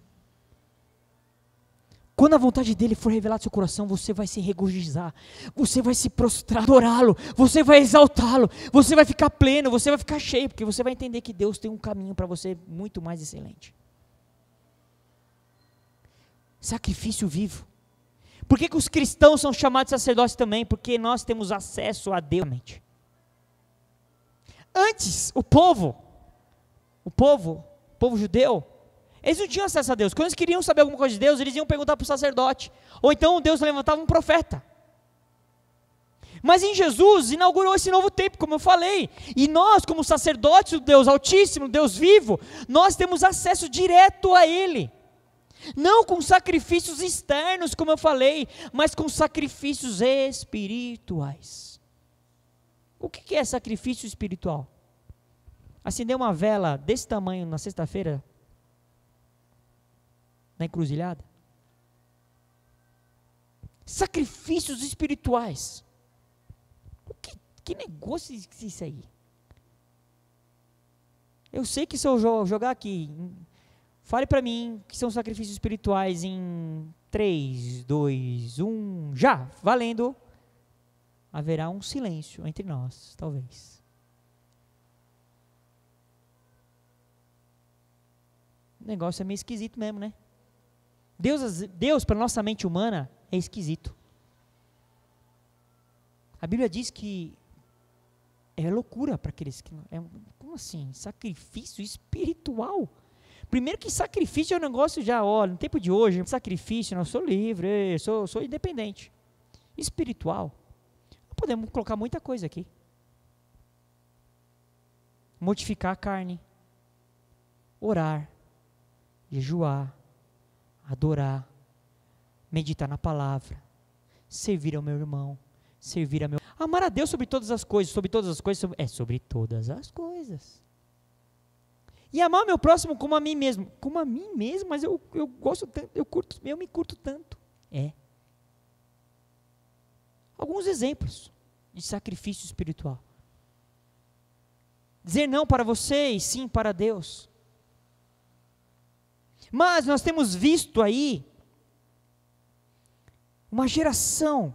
Quando a vontade dele for revelada no seu coração, você vai se regozijar, você vai se prostrar, adorá-lo, você vai exaltá-lo, você vai ficar pleno, você vai ficar cheio, porque você vai entender que Deus tem um caminho para você muito mais excelente. Sacrifício vivo. Por que os cristãos são chamados de sacerdotes também? Porque nós temos acesso a Deus. Antes, o povo judeu, eles não tinham acesso a Deus. Quando eles queriam saber alguma coisa de Deus, eles iam perguntar para o sacerdote. Ou então Deus levantava um profeta. Mas em Jesus inaugurou esse novo tempo, como eu falei. E nós, como sacerdotes do Deus Altíssimo, Deus vivo, nós temos acesso direto a Ele. Não com sacrifícios externos, como eu falei, mas com sacrifícios espirituais. O que é sacrifício espiritual? Acender uma vela desse tamanho na sexta-feira, na encruzilhada? Sacrifícios espirituais. Que negócio é isso aí? Eu sei que se eu jogar aqui, fale para mim que são sacrifícios espirituais em 3, 2, 1, já, valendo. Haverá um silêncio entre nós, talvez. O negócio é meio esquisito mesmo, né? Deus para nossa mente humana, é esquisito. A Bíblia diz que é loucura para aqueles que... como assim? Sacrifício espiritual? Primeiro que sacrifício é um negócio já, no tempo de hoje, sacrifício, eu sou livre, sou independente. Espiritual, podemos colocar muita coisa aqui. Mortificar a carne, orar, jejuar, adorar, meditar na palavra, servir ao meu irmão, amar a Deus sobre todas as coisas, sobre todas as coisas, sobre todas as coisas. E amar meu próximo como a mim mesmo, mas eu gosto tanto, eu me curto tanto. Alguns exemplos de sacrifício espiritual. Dizer não para você e sim para Deus. Mas nós temos visto aí uma geração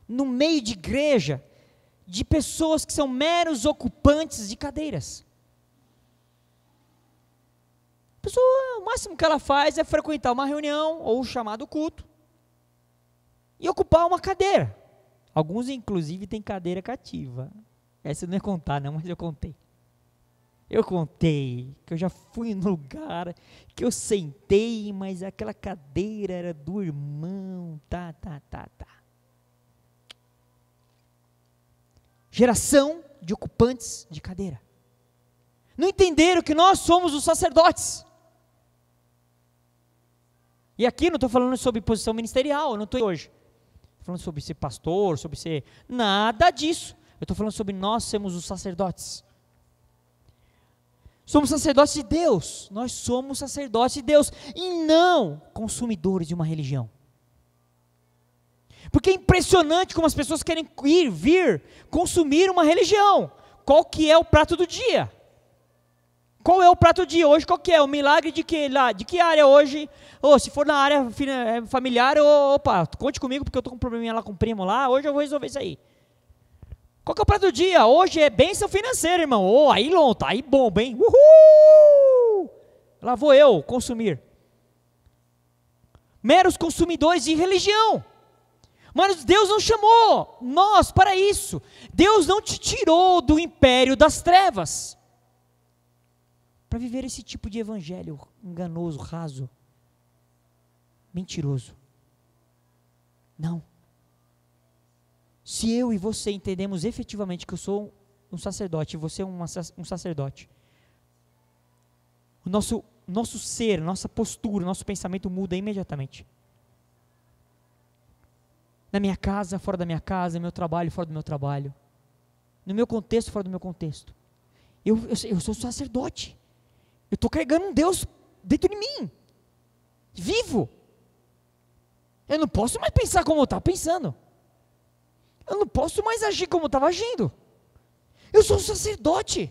no meio de igreja de pessoas que são meros ocupantes de cadeiras. A pessoa, o máximo que ela faz é frequentar uma reunião ou um chamado culto e ocupar uma cadeira. Alguns, inclusive, têm cadeira cativa. Essa eu não ia contar, não, mas eu contei. Eu contei que eu já fui no lugar que eu sentei, mas aquela cadeira era do irmão, tá. Geração de ocupantes de cadeira. Não entenderam que nós somos os sacerdotes. E aqui não estou falando sobre posição ministerial, eu não estou hoje falando sobre ser pastor, sobre ser nada disso. Eu estou falando sobre nós sermos os sacerdotes. Somos sacerdotes de Deus. Nós somos sacerdotes de Deus e não consumidores de uma religião. Porque é impressionante como as pessoas querem vir consumir uma religião. Qual que é o prato do dia? Qual é o prato do dia hoje? Qual que é? O milagre de que área hoje? Se for na área familiar, opa, conte comigo porque eu estou com um probleminha lá com o primo lá, hoje eu vou resolver isso aí. Qual que é o prato do dia? Hoje é bênção financeira, irmão. Aí lonta, aí bomba, hein? Uhul! Lá vou eu consumir. Meros consumidores de religião. Mas Deus não chamou nós para isso. Deus não te tirou do império das trevas para viver esse tipo de evangelho enganoso, raso, mentiroso. Não. Se eu e você entendemos efetivamente que eu sou um sacerdote e você é um sacerdote, o nosso ser, nossa postura, nosso pensamento muda imediatamente. Na minha casa, fora da minha casa, no meu trabalho, fora do meu trabalho, no meu contexto, fora do meu contexto. Eu sou sacerdote. Eu estou carregando um Deus dentro de mim, vivo. Eu não posso mais pensar como eu estava pensando. Eu não posso mais agir como eu estava agindo. Eu sou um sacerdote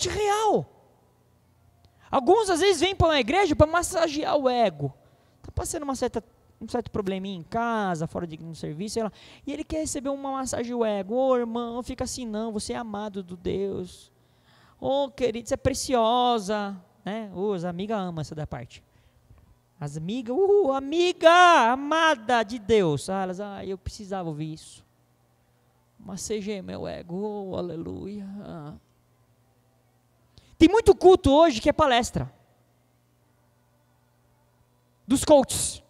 real. Alguns às vezes vêm para uma igreja para massagear o ego. Está passando um certo probleminha em casa, fora no serviço, sei lá, e ele quer receber uma massagem do ego. Irmão, não fica assim não, você é amado do Deus. Querido, você é preciosa, né? As amigas amam essa da parte. As amigas, amiga amada de Deus. Elas, eu precisava ouvir isso. Massageia meu ego, aleluia. Tem muito culto hoje que é palestra. Dos coaches.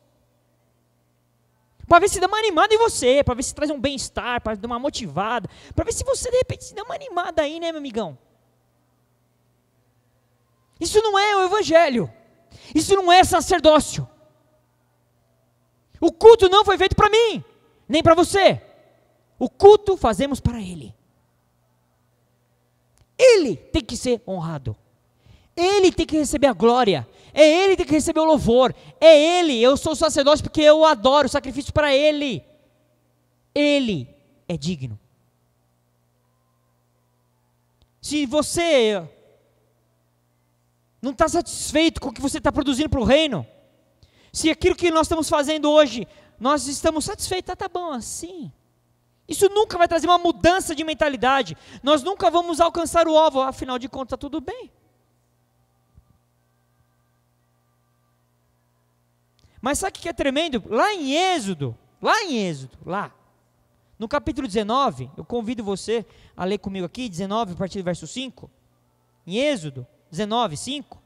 Para ver se dá uma animada em você, para ver se traz um bem-estar, para dar uma motivada, para ver se você de repente se dá uma animada aí, né, meu amigão? Isso não é o evangelho. Isso não é sacerdócio. O culto não foi feito para mim, nem para você. O culto fazemos para Ele. Ele tem que ser honrado. Ele tem que receber a glória. É Ele que tem que receber o louvor. É Ele. Eu sou sacerdote porque eu adoro o sacrifício para Ele. Ele é digno. Se você não está satisfeito com o que você está produzindo para o reino, se aquilo que nós estamos fazendo hoje, nós estamos satisfeitos, tá bom assim. Isso nunca vai trazer uma mudança de mentalidade. Nós nunca vamos alcançar o alvo, afinal de contas está tudo bem. Mas sabe o que é tremendo? Lá em Êxodo, no capítulo 19, eu convido você a ler comigo aqui, 19, a partir do verso 5, em Êxodo 19, 5,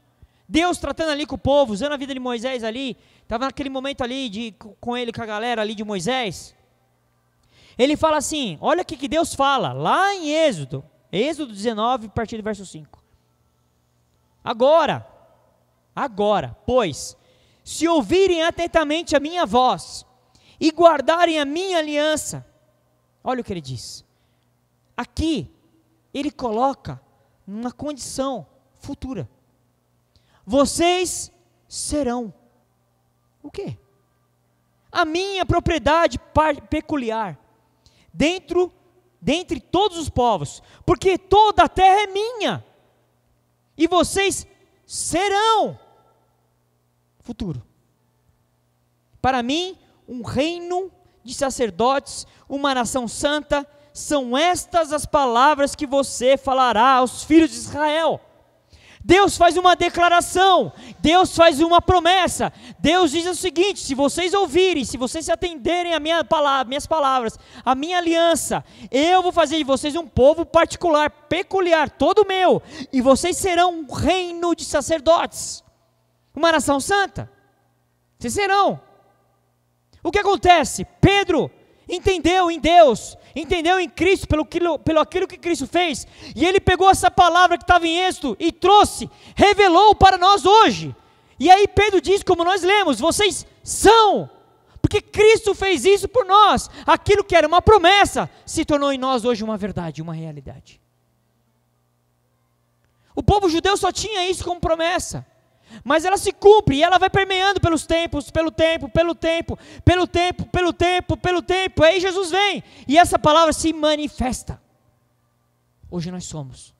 Deus tratando ali com o povo, usando a vida de Moisés ali, estava naquele momento ali, com ele, com a galera ali de Moisés, ele fala assim, olha o que Deus fala, lá em Êxodo 19, a partir do verso 5, agora, pois, se ouvirem atentamente a minha voz, e guardarem a minha aliança, olha o que ele diz, aqui, ele coloca uma condição futura, vocês serão, o quê? A minha propriedade peculiar, dentre todos os povos, porque toda a terra é minha, e vocês serão, futuro, para mim, um reino de sacerdotes, uma nação santa. São estas as palavras que você falará aos filhos de Israel. Deus faz uma declaração, Deus faz uma promessa. Deus diz o seguinte: se vocês ouvirem, se vocês se atenderem às minhas palavras, à minha aliança, eu vou fazer de vocês um povo particular, peculiar, todo meu, e vocês serão um reino de sacerdotes, uma nação santa. Vocês serão. O que acontece? Pedro entendeu em Deus, entendeu em Cristo, pelo aquilo que Cristo fez, e ele pegou essa palavra que estava em Êxodo e trouxe, revelou para nós hoje. E aí Pedro diz, como nós lemos: vocês são, porque Cristo fez isso por nós. Aquilo que era uma promessa se tornou em nós hoje uma verdade, uma realidade. O povo judeu só tinha isso como promessa, mas ela se cumpre e ela vai permeando pelos tempos, pelo tempo. Aí Jesus vem e essa palavra se manifesta. Hoje nós somos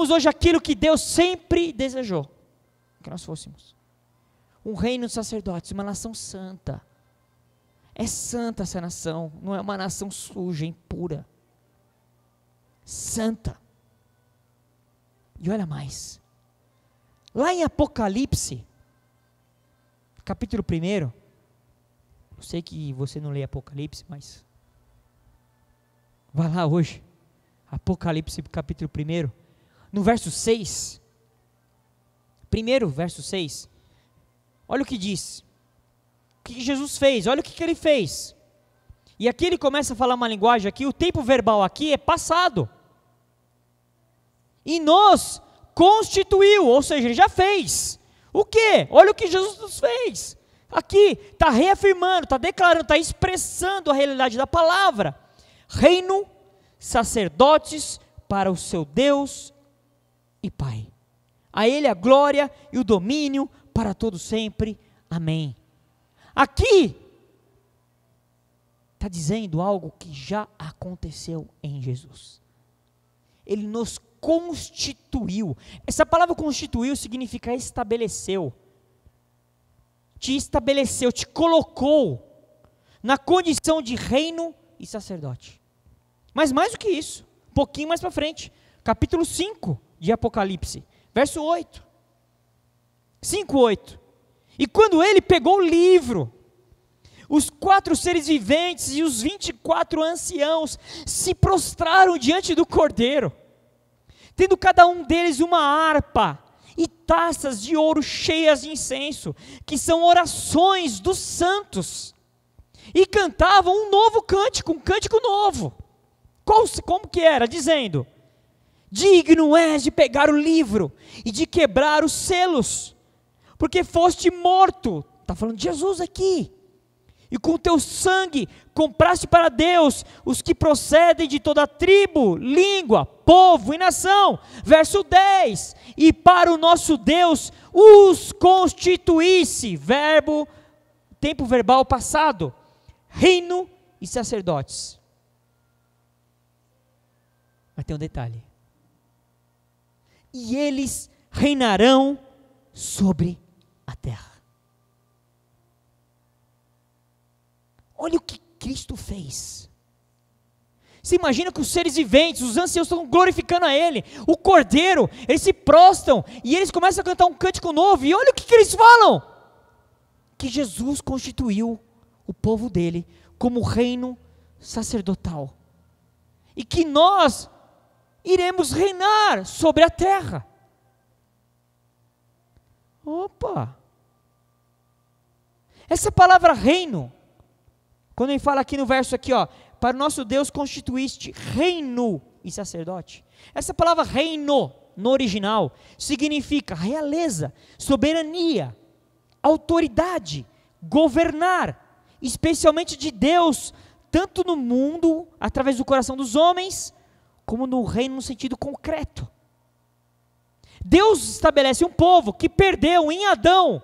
hoje aquilo que Deus sempre desejou que nós fôssemos: um reino de sacerdotes, uma nação santa. É santa essa nação, não é uma nação suja, impura, santa. E olha mais, lá em Apocalipse, capítulo 1, eu sei que você não lê Apocalipse, mas vai lá hoje, Apocalipse capítulo 1, no verso 6, primeiro verso 6, olha o que diz, o que Jesus fez, olha o que ele fez, e aqui ele começa a falar uma linguagem aqui, o tempo verbal aqui é passado, e nos constituiu, ou seja, ele já fez. O que? Olha o que Jesus nos fez. Aqui está reafirmando, está declarando, está expressando a realidade da palavra. Reino, sacerdotes para o seu Deus e Pai. A Ele a glória e o domínio para todo sempre. Amém. Aqui está dizendo algo que já aconteceu em Jesus. Ele nos constituiu. Essa palavra constituiu significa estabeleceu. Te estabeleceu, te colocou na condição de reino e sacerdote. Mas mais do que isso, um pouquinho mais para frente, capítulo 5 de Apocalipse, verso 8. 5:8. E quando ele pegou o livro, os 4 seres viventes e os 24 anciãos se prostraram diante do Cordeiro, tendo cada um deles uma harpa e taças de ouro cheias de incenso, que são orações dos santos, e cantavam um novo cântico, um cântico novo. Como que era? Dizendo: digno és de pegar o livro e de quebrar os selos, porque foste morto, está falando de Jesus aqui, e com teu sangue compraste para Deus os que procedem de toda tribo, língua, povo e nação. Verso 10, e para o nosso Deus os constituísse, verbo, tempo verbal passado, reino e sacerdotes. Mas tem um detalhe: e eles reinarão sobre a terra. Olha o que Cristo fez. Você imagina que os seres viventes, os anciãos estão glorificando a Ele, o Cordeiro, eles se prostram e eles começam a cantar um cântico novo, e olha o que eles falam: que Jesus constituiu o povo dele como reino sacerdotal, e que nós iremos reinar sobre a terra. Opa! Essa palavra reino, quando ele fala aqui no verso aqui, ó, para o nosso Deus constituíste reino e sacerdote. Essa palavra reino, no original, significa realeza, soberania, autoridade, governar, especialmente de Deus, tanto no mundo, através do coração dos homens, como no reino no sentido concreto. Deus estabelece um povo que perdeu em Adão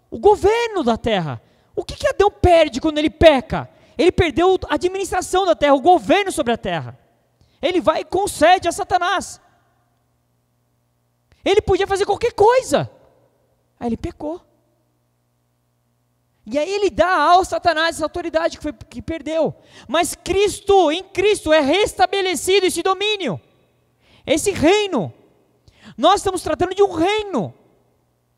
o governo da terra. O que Adão perde quando ele peca? Ele perdeu a administração da terra, o governo sobre a terra. Ele vai e concede a Satanás. Ele podia fazer qualquer coisa. Aí ele pecou. E aí ele dá ao Satanás essa autoridade que perdeu. Mas Cristo, em Cristo, é restabelecido esse domínio, esse reino. Nós estamos tratando de um reino.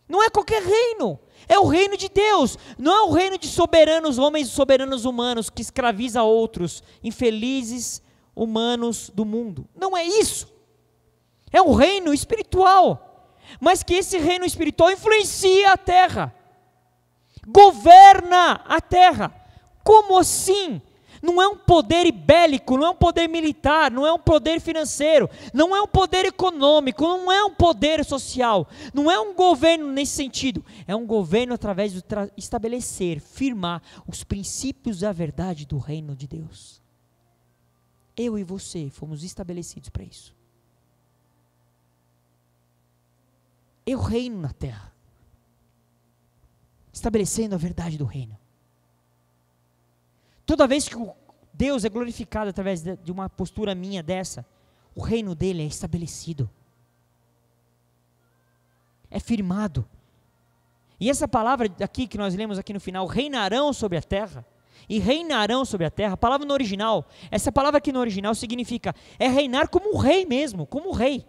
Não é qualquer reino. É o reino de Deus. Não é o reino de soberanos homens e soberanos humanos que escraviza outros, infelizes humanos do mundo. Não é isso. É um reino espiritual. Mas que esse reino espiritual influencia a terra. Governa a terra. Como assim? Não é um poder bélico, não é um poder militar, não é um poder financeiro, não é um poder econômico, não é um poder social, não é um governo nesse sentido. É um governo através de estabelecer, firmar os princípios da verdade do reino de Deus. Eu e você fomos estabelecidos para isso. Eu reino na terra, estabelecendo a verdade do reino. Toda vez que Deus é glorificado através de uma postura minha dessa, o reino dele é estabelecido, é firmado. E essa palavra aqui que nós lemos aqui no final, reinarão sobre a terra, e reinarão sobre a terra, a palavra no original, essa palavra aqui no original significa, é reinar como um rei mesmo, como um rei.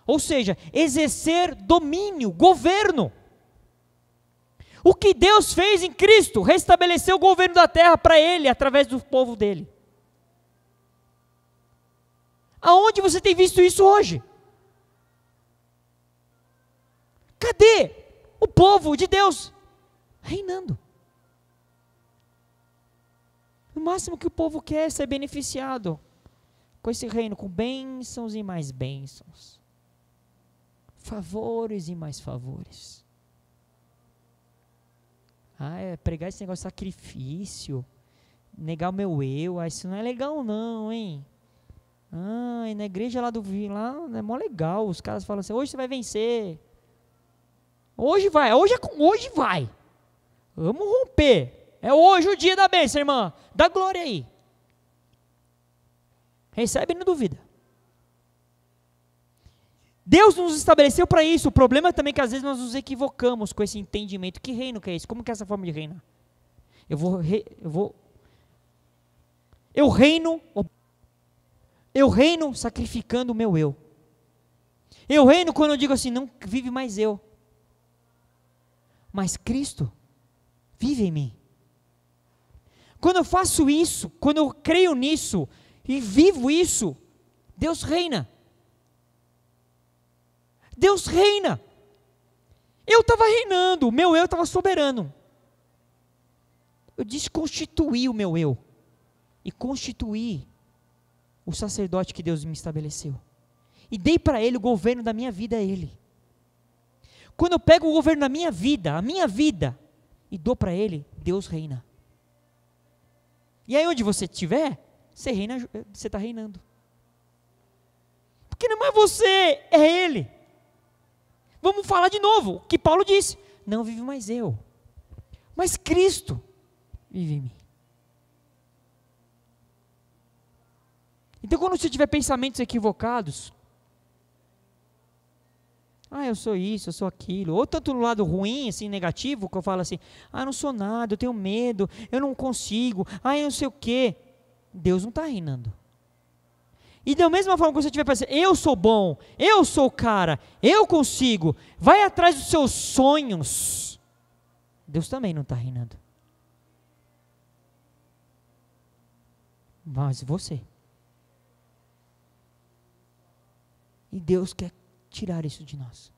Ou seja, exercer domínio, governo. O que Deus fez em Cristo, restabeleceu o governo da terra para Ele, através do povo dele. Aonde você tem visto isso hoje? Cadê o povo de Deus reinando? O máximo que o povo quer é ser beneficiado com esse reino, com bênçãos e mais bênçãos, favores e mais favores. Pregar esse negócio de sacrifício, negar o meu eu, isso não é legal não, hein? E na igreja lá é mó legal, os caras falam assim, hoje você vai vencer, hoje vai, hoje vai, vamos romper, é hoje o dia da bênção, irmã, dá glória aí, recebe e não duvida. Deus nos estabeleceu para isso. O problema é também que às vezes nós nos equivocamos com esse entendimento. Que reino que é esse? Como que é essa forma de reinar? Eu reino sacrificando o meu eu. Eu reino quando eu digo assim, não vive mais eu, mas Cristo vive em mim. Quando eu faço isso, quando eu creio nisso e vivo isso, Deus reina. Deus reina. Eu estava reinando, o meu eu estava soberano. Eu desconstituí o meu eu e constituí o sacerdote que Deus me estabeleceu. E dei para ele o governo da minha vida a ele. Quando eu pego o governo da minha vida, a minha vida, e dou para ele, Deus reina. E aí onde você estiver, você está reinando. Porque não é você, é ele. Vamos falar de novo, o que Paulo disse, não vive mais eu, mas Cristo vive em mim. Então quando você tiver pensamentos equivocados, eu sou isso, eu sou aquilo, ou tanto no lado ruim, assim, negativo, que eu falo assim, eu não sou nada, eu tenho medo, eu não consigo, eu não sei o quê, Deus não está reinando. E da mesma forma que você estiver pensando, eu sou bom, eu sou o cara, eu consigo, vai atrás dos seus sonhos, Deus também não está reinando. Mas você. E Deus quer tirar isso de nós.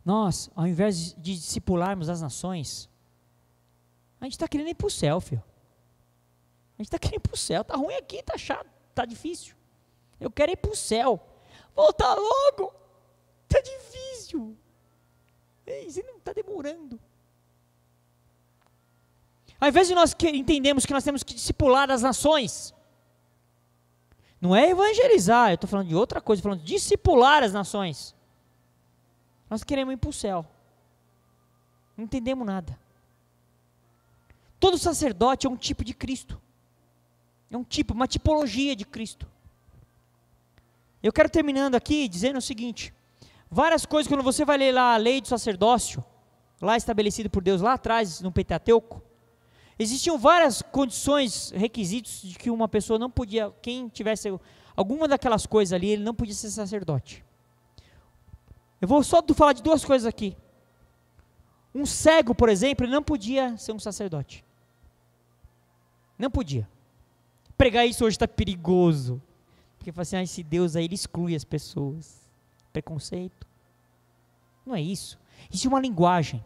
Nós, ao invés de discipularmos as nações, a gente está querendo ir para o céu, filho. A gente está querendo ir para o céu. Está ruim aqui, está chato, está difícil. Eu quero ir para o céu. Voltar logo. Está difícil. Você não está demorando. Ao invés de nós entendermos que nós temos que discipular as nações, não é evangelizar, eu estou falando de outra coisa, estou falando de discipular as nações. Nós queremos ir para o céu. Não entendemos nada. Todo sacerdote é um tipo de Cristo. É uma tipologia de Cristo. Eu quero terminando aqui dizendo o seguinte: Várias coisas, quando você vai ler lá a lei do sacerdócio, lá estabelecido por Deus, lá atrás, no Pentateuco, existiam várias condições, requisitos de que uma pessoa não podia, quem tivesse alguma daquelas coisas ali, ele não podia ser sacerdote. Eu vou só falar de duas coisas aqui. Um cego, por exemplo, ele não podia ser um sacerdote. Não podia. Pregar isso hoje está perigoso. Porque fala assim, esse Deus aí, ele exclui as pessoas. Preconceito. Não é isso. Existe uma linguagem.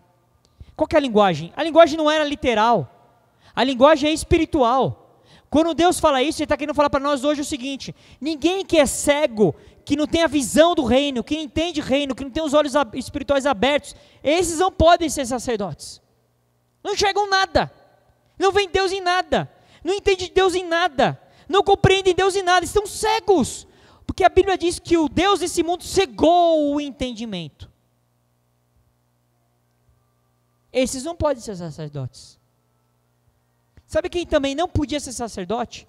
Qual que é a linguagem? A linguagem não era literal. A linguagem é espiritual. Quando Deus fala isso, Ele está querendo falar para nós hoje o seguinte: ninguém que é cego, que não tem a visão do reino, que não entende reino, que não tem os olhos espirituais abertos, esses não podem ser sacerdotes. Não enxergam nada. Não veem Deus em nada. Não entendem Deus em nada. Não compreendem Deus em nada. Estão cegos. Porque a Bíblia diz que o Deus desse mundo cegou o entendimento. Esses não podem ser sacerdotes. Sabe quem também não podia ser sacerdote?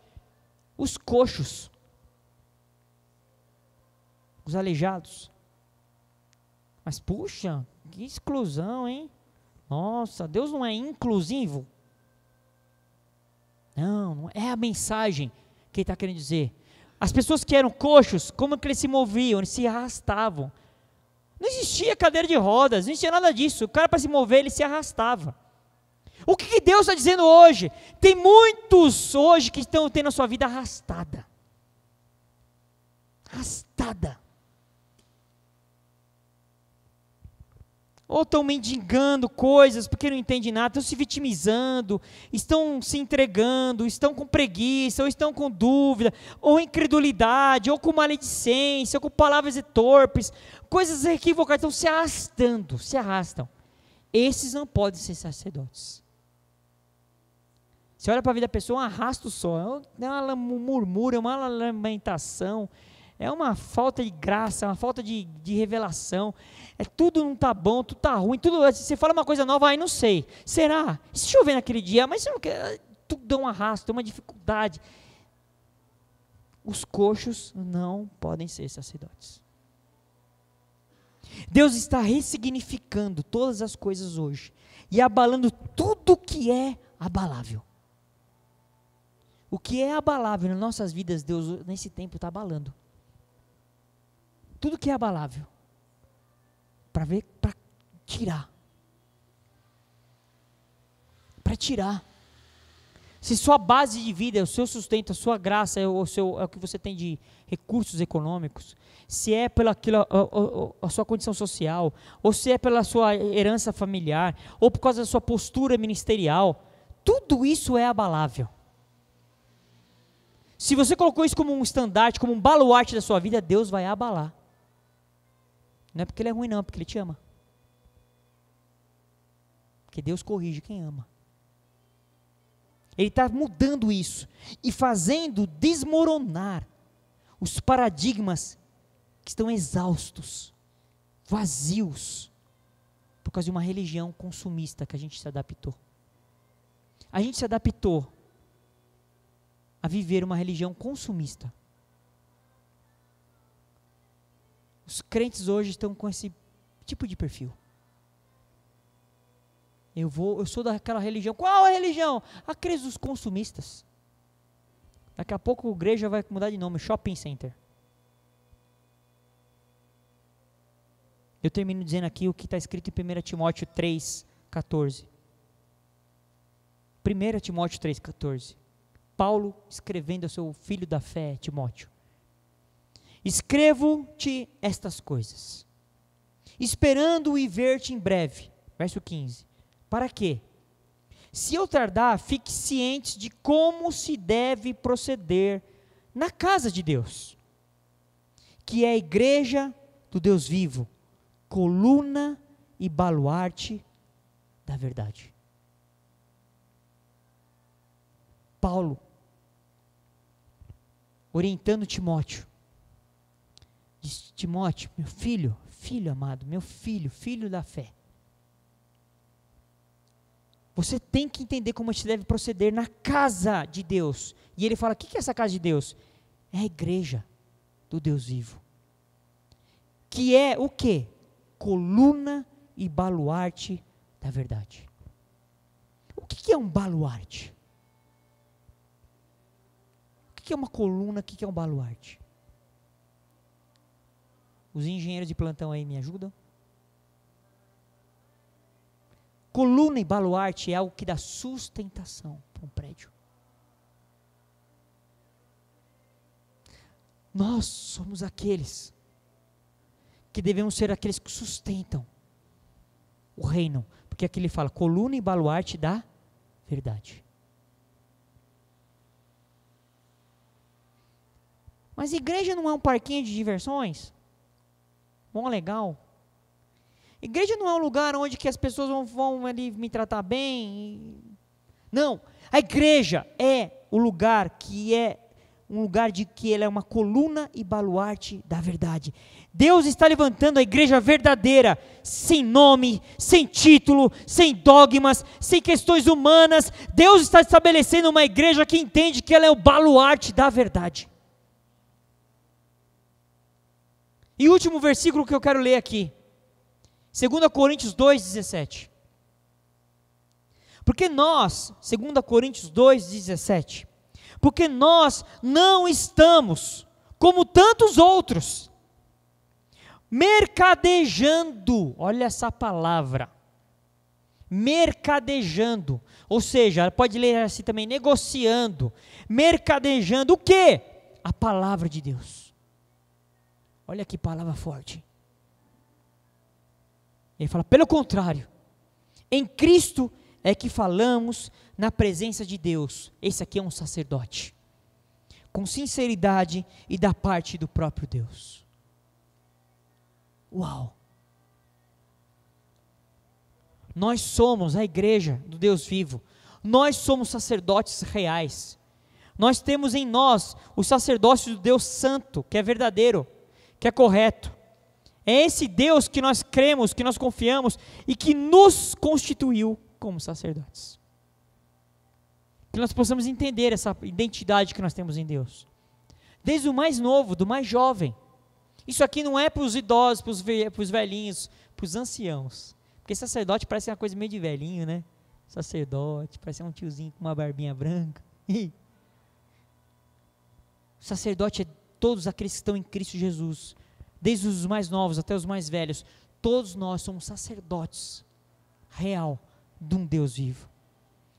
Os coxos. Os aleijados. Mas puxa, que exclusão, hein? Nossa, Deus não é inclusivo? Não é a mensagem que Ele está querendo dizer. As pessoas que eram coxos, como que eles se moviam? Eles se arrastavam. Não existia cadeira de rodas, não existia nada disso. O cara, para se mover, ele se arrastava. O que Deus está dizendo hoje? Tem muitos hoje que estão tendo a sua vida arrastada. Arrastada. Ou estão mendigando coisas porque não entendem nada, estão se vitimizando, estão se entregando, estão com preguiça, ou estão com dúvida, ou incredulidade, ou com maledicência, ou com palavras torpes, coisas equivocadas, estão se arrastando, se arrastam. Esses não podem ser sacerdotes. Você olha para a vida da pessoa, um arrasto só, é uma murmúria, uma lamentação, é uma falta de graça, uma falta de revelação, tudo não está bom, tudo está ruim, tudo, você fala uma coisa nova, aí não sei, será? E se chover naquele dia, mas você não quer, tudo dá um arrasto, uma dificuldade. Os coxos não podem ser sacerdotes. Deus está ressignificando todas as coisas hoje, e abalando tudo que é abalável. O que é abalável nas nossas vidas, Deus nesse tempo está abalando. Tudo que é abalável. Para tirar. Para tirar. Se sua base de vida, o seu sustento, a sua graça, é o que você tem de recursos econômicos, se é pela a sua condição social, ou se é pela sua herança familiar, ou por causa da sua postura ministerial, tudo isso é abalável. Se você colocou isso como um estandarte, como um baluarte da sua vida, Deus vai abalar. Não é porque Ele é ruim não, é porque Ele te ama. Porque Deus corrige quem ama. Ele está mudando isso e fazendo desmoronar os paradigmas que estão exaustos, vazios, por causa de uma religião consumista que a gente se adaptou. A gente se adaptou a viver uma religião consumista. Os crentes hoje estão com esse tipo de perfil. Eu sou daquela religião. Qual é a religião? Aqueles dos consumistas. Daqui a pouco a igreja vai mudar de nome, Shopping Center. Eu termino dizendo aqui o que está escrito em 1 Timóteo 3,14. 1 Timóteo 3,14. Paulo escrevendo ao seu filho da fé, Timóteo. Escrevo-te estas coisas, esperando ir ver-te em breve. Verso 15. Para quê? Se eu tardar, fique ciente de como se deve proceder na casa de Deus, que é a igreja do Deus vivo, coluna e baluarte da verdade. Paulo, orientando Timóteo, diz: Timóteo, meu filho, filho amado, meu filho, filho da fé, você tem que entender como você deve proceder na casa de Deus. E ele fala: o que é essa casa de Deus? É a igreja do Deus vivo, que é o quê? Coluna e baluarte da verdade. O que é um baluarte? O que é uma coluna? O que é um baluarte? Os engenheiros de plantão aí me ajudam? Coluna e baluarte é algo que dá sustentação para um prédio. Nós somos aqueles que devemos ser aqueles que sustentam o reino. Porque aqui ele fala, coluna e baluarte da verdade. Mas igreja não é um parquinho de diversões? Bom, legal. Igreja não é um lugar onde que as pessoas vão ali me tratar bem. Não, a igreja é o lugar que é um lugar de que ela é uma coluna e baluarte da verdade. Deus está levantando a igreja verdadeira, sem nome, sem título, sem dogmas, sem questões humanas. Deus está estabelecendo uma igreja que entende que ela é o baluarte da verdade. E o último versículo que eu quero ler aqui, 2 Coríntios 2,17. Porque nós, 2 Coríntios 2,17, porque nós não estamos, como tantos outros, mercadejando, olha essa palavra, mercadejando, ou seja, pode ler assim também, negociando, mercadejando o quê? A palavra de Deus. Olha que palavra forte. Ele fala, pelo contrário, em Cristo é que falamos na presença de Deus. Esse aqui é um sacerdote, com sinceridade e da parte do próprio Deus. Uau! Nós somos a igreja do Deus vivo. Nós somos sacerdotes reais. Nós temos em nós o sacerdócio do Deus santo, que é verdadeiro, que é correto. É esse Deus que nós cremos, que nós confiamos e que nos constituiu como sacerdotes. Que nós possamos entender essa identidade que nós temos em Deus. Desde o mais novo, do mais jovem. Isso aqui não é para os idosos, para os velhinhos, para os anciãos. Porque sacerdote parece uma coisa meio de velhinho, né? Sacerdote, parece um tiozinho com uma barbinha branca. Sacerdote é todos aqueles que estão em Cristo Jesus. Desde os mais novos até os mais velhos, todos nós somos sacerdotes real de um Deus vivo.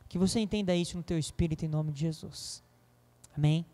Que você entenda isso no teu espírito em nome de Jesus. Amém?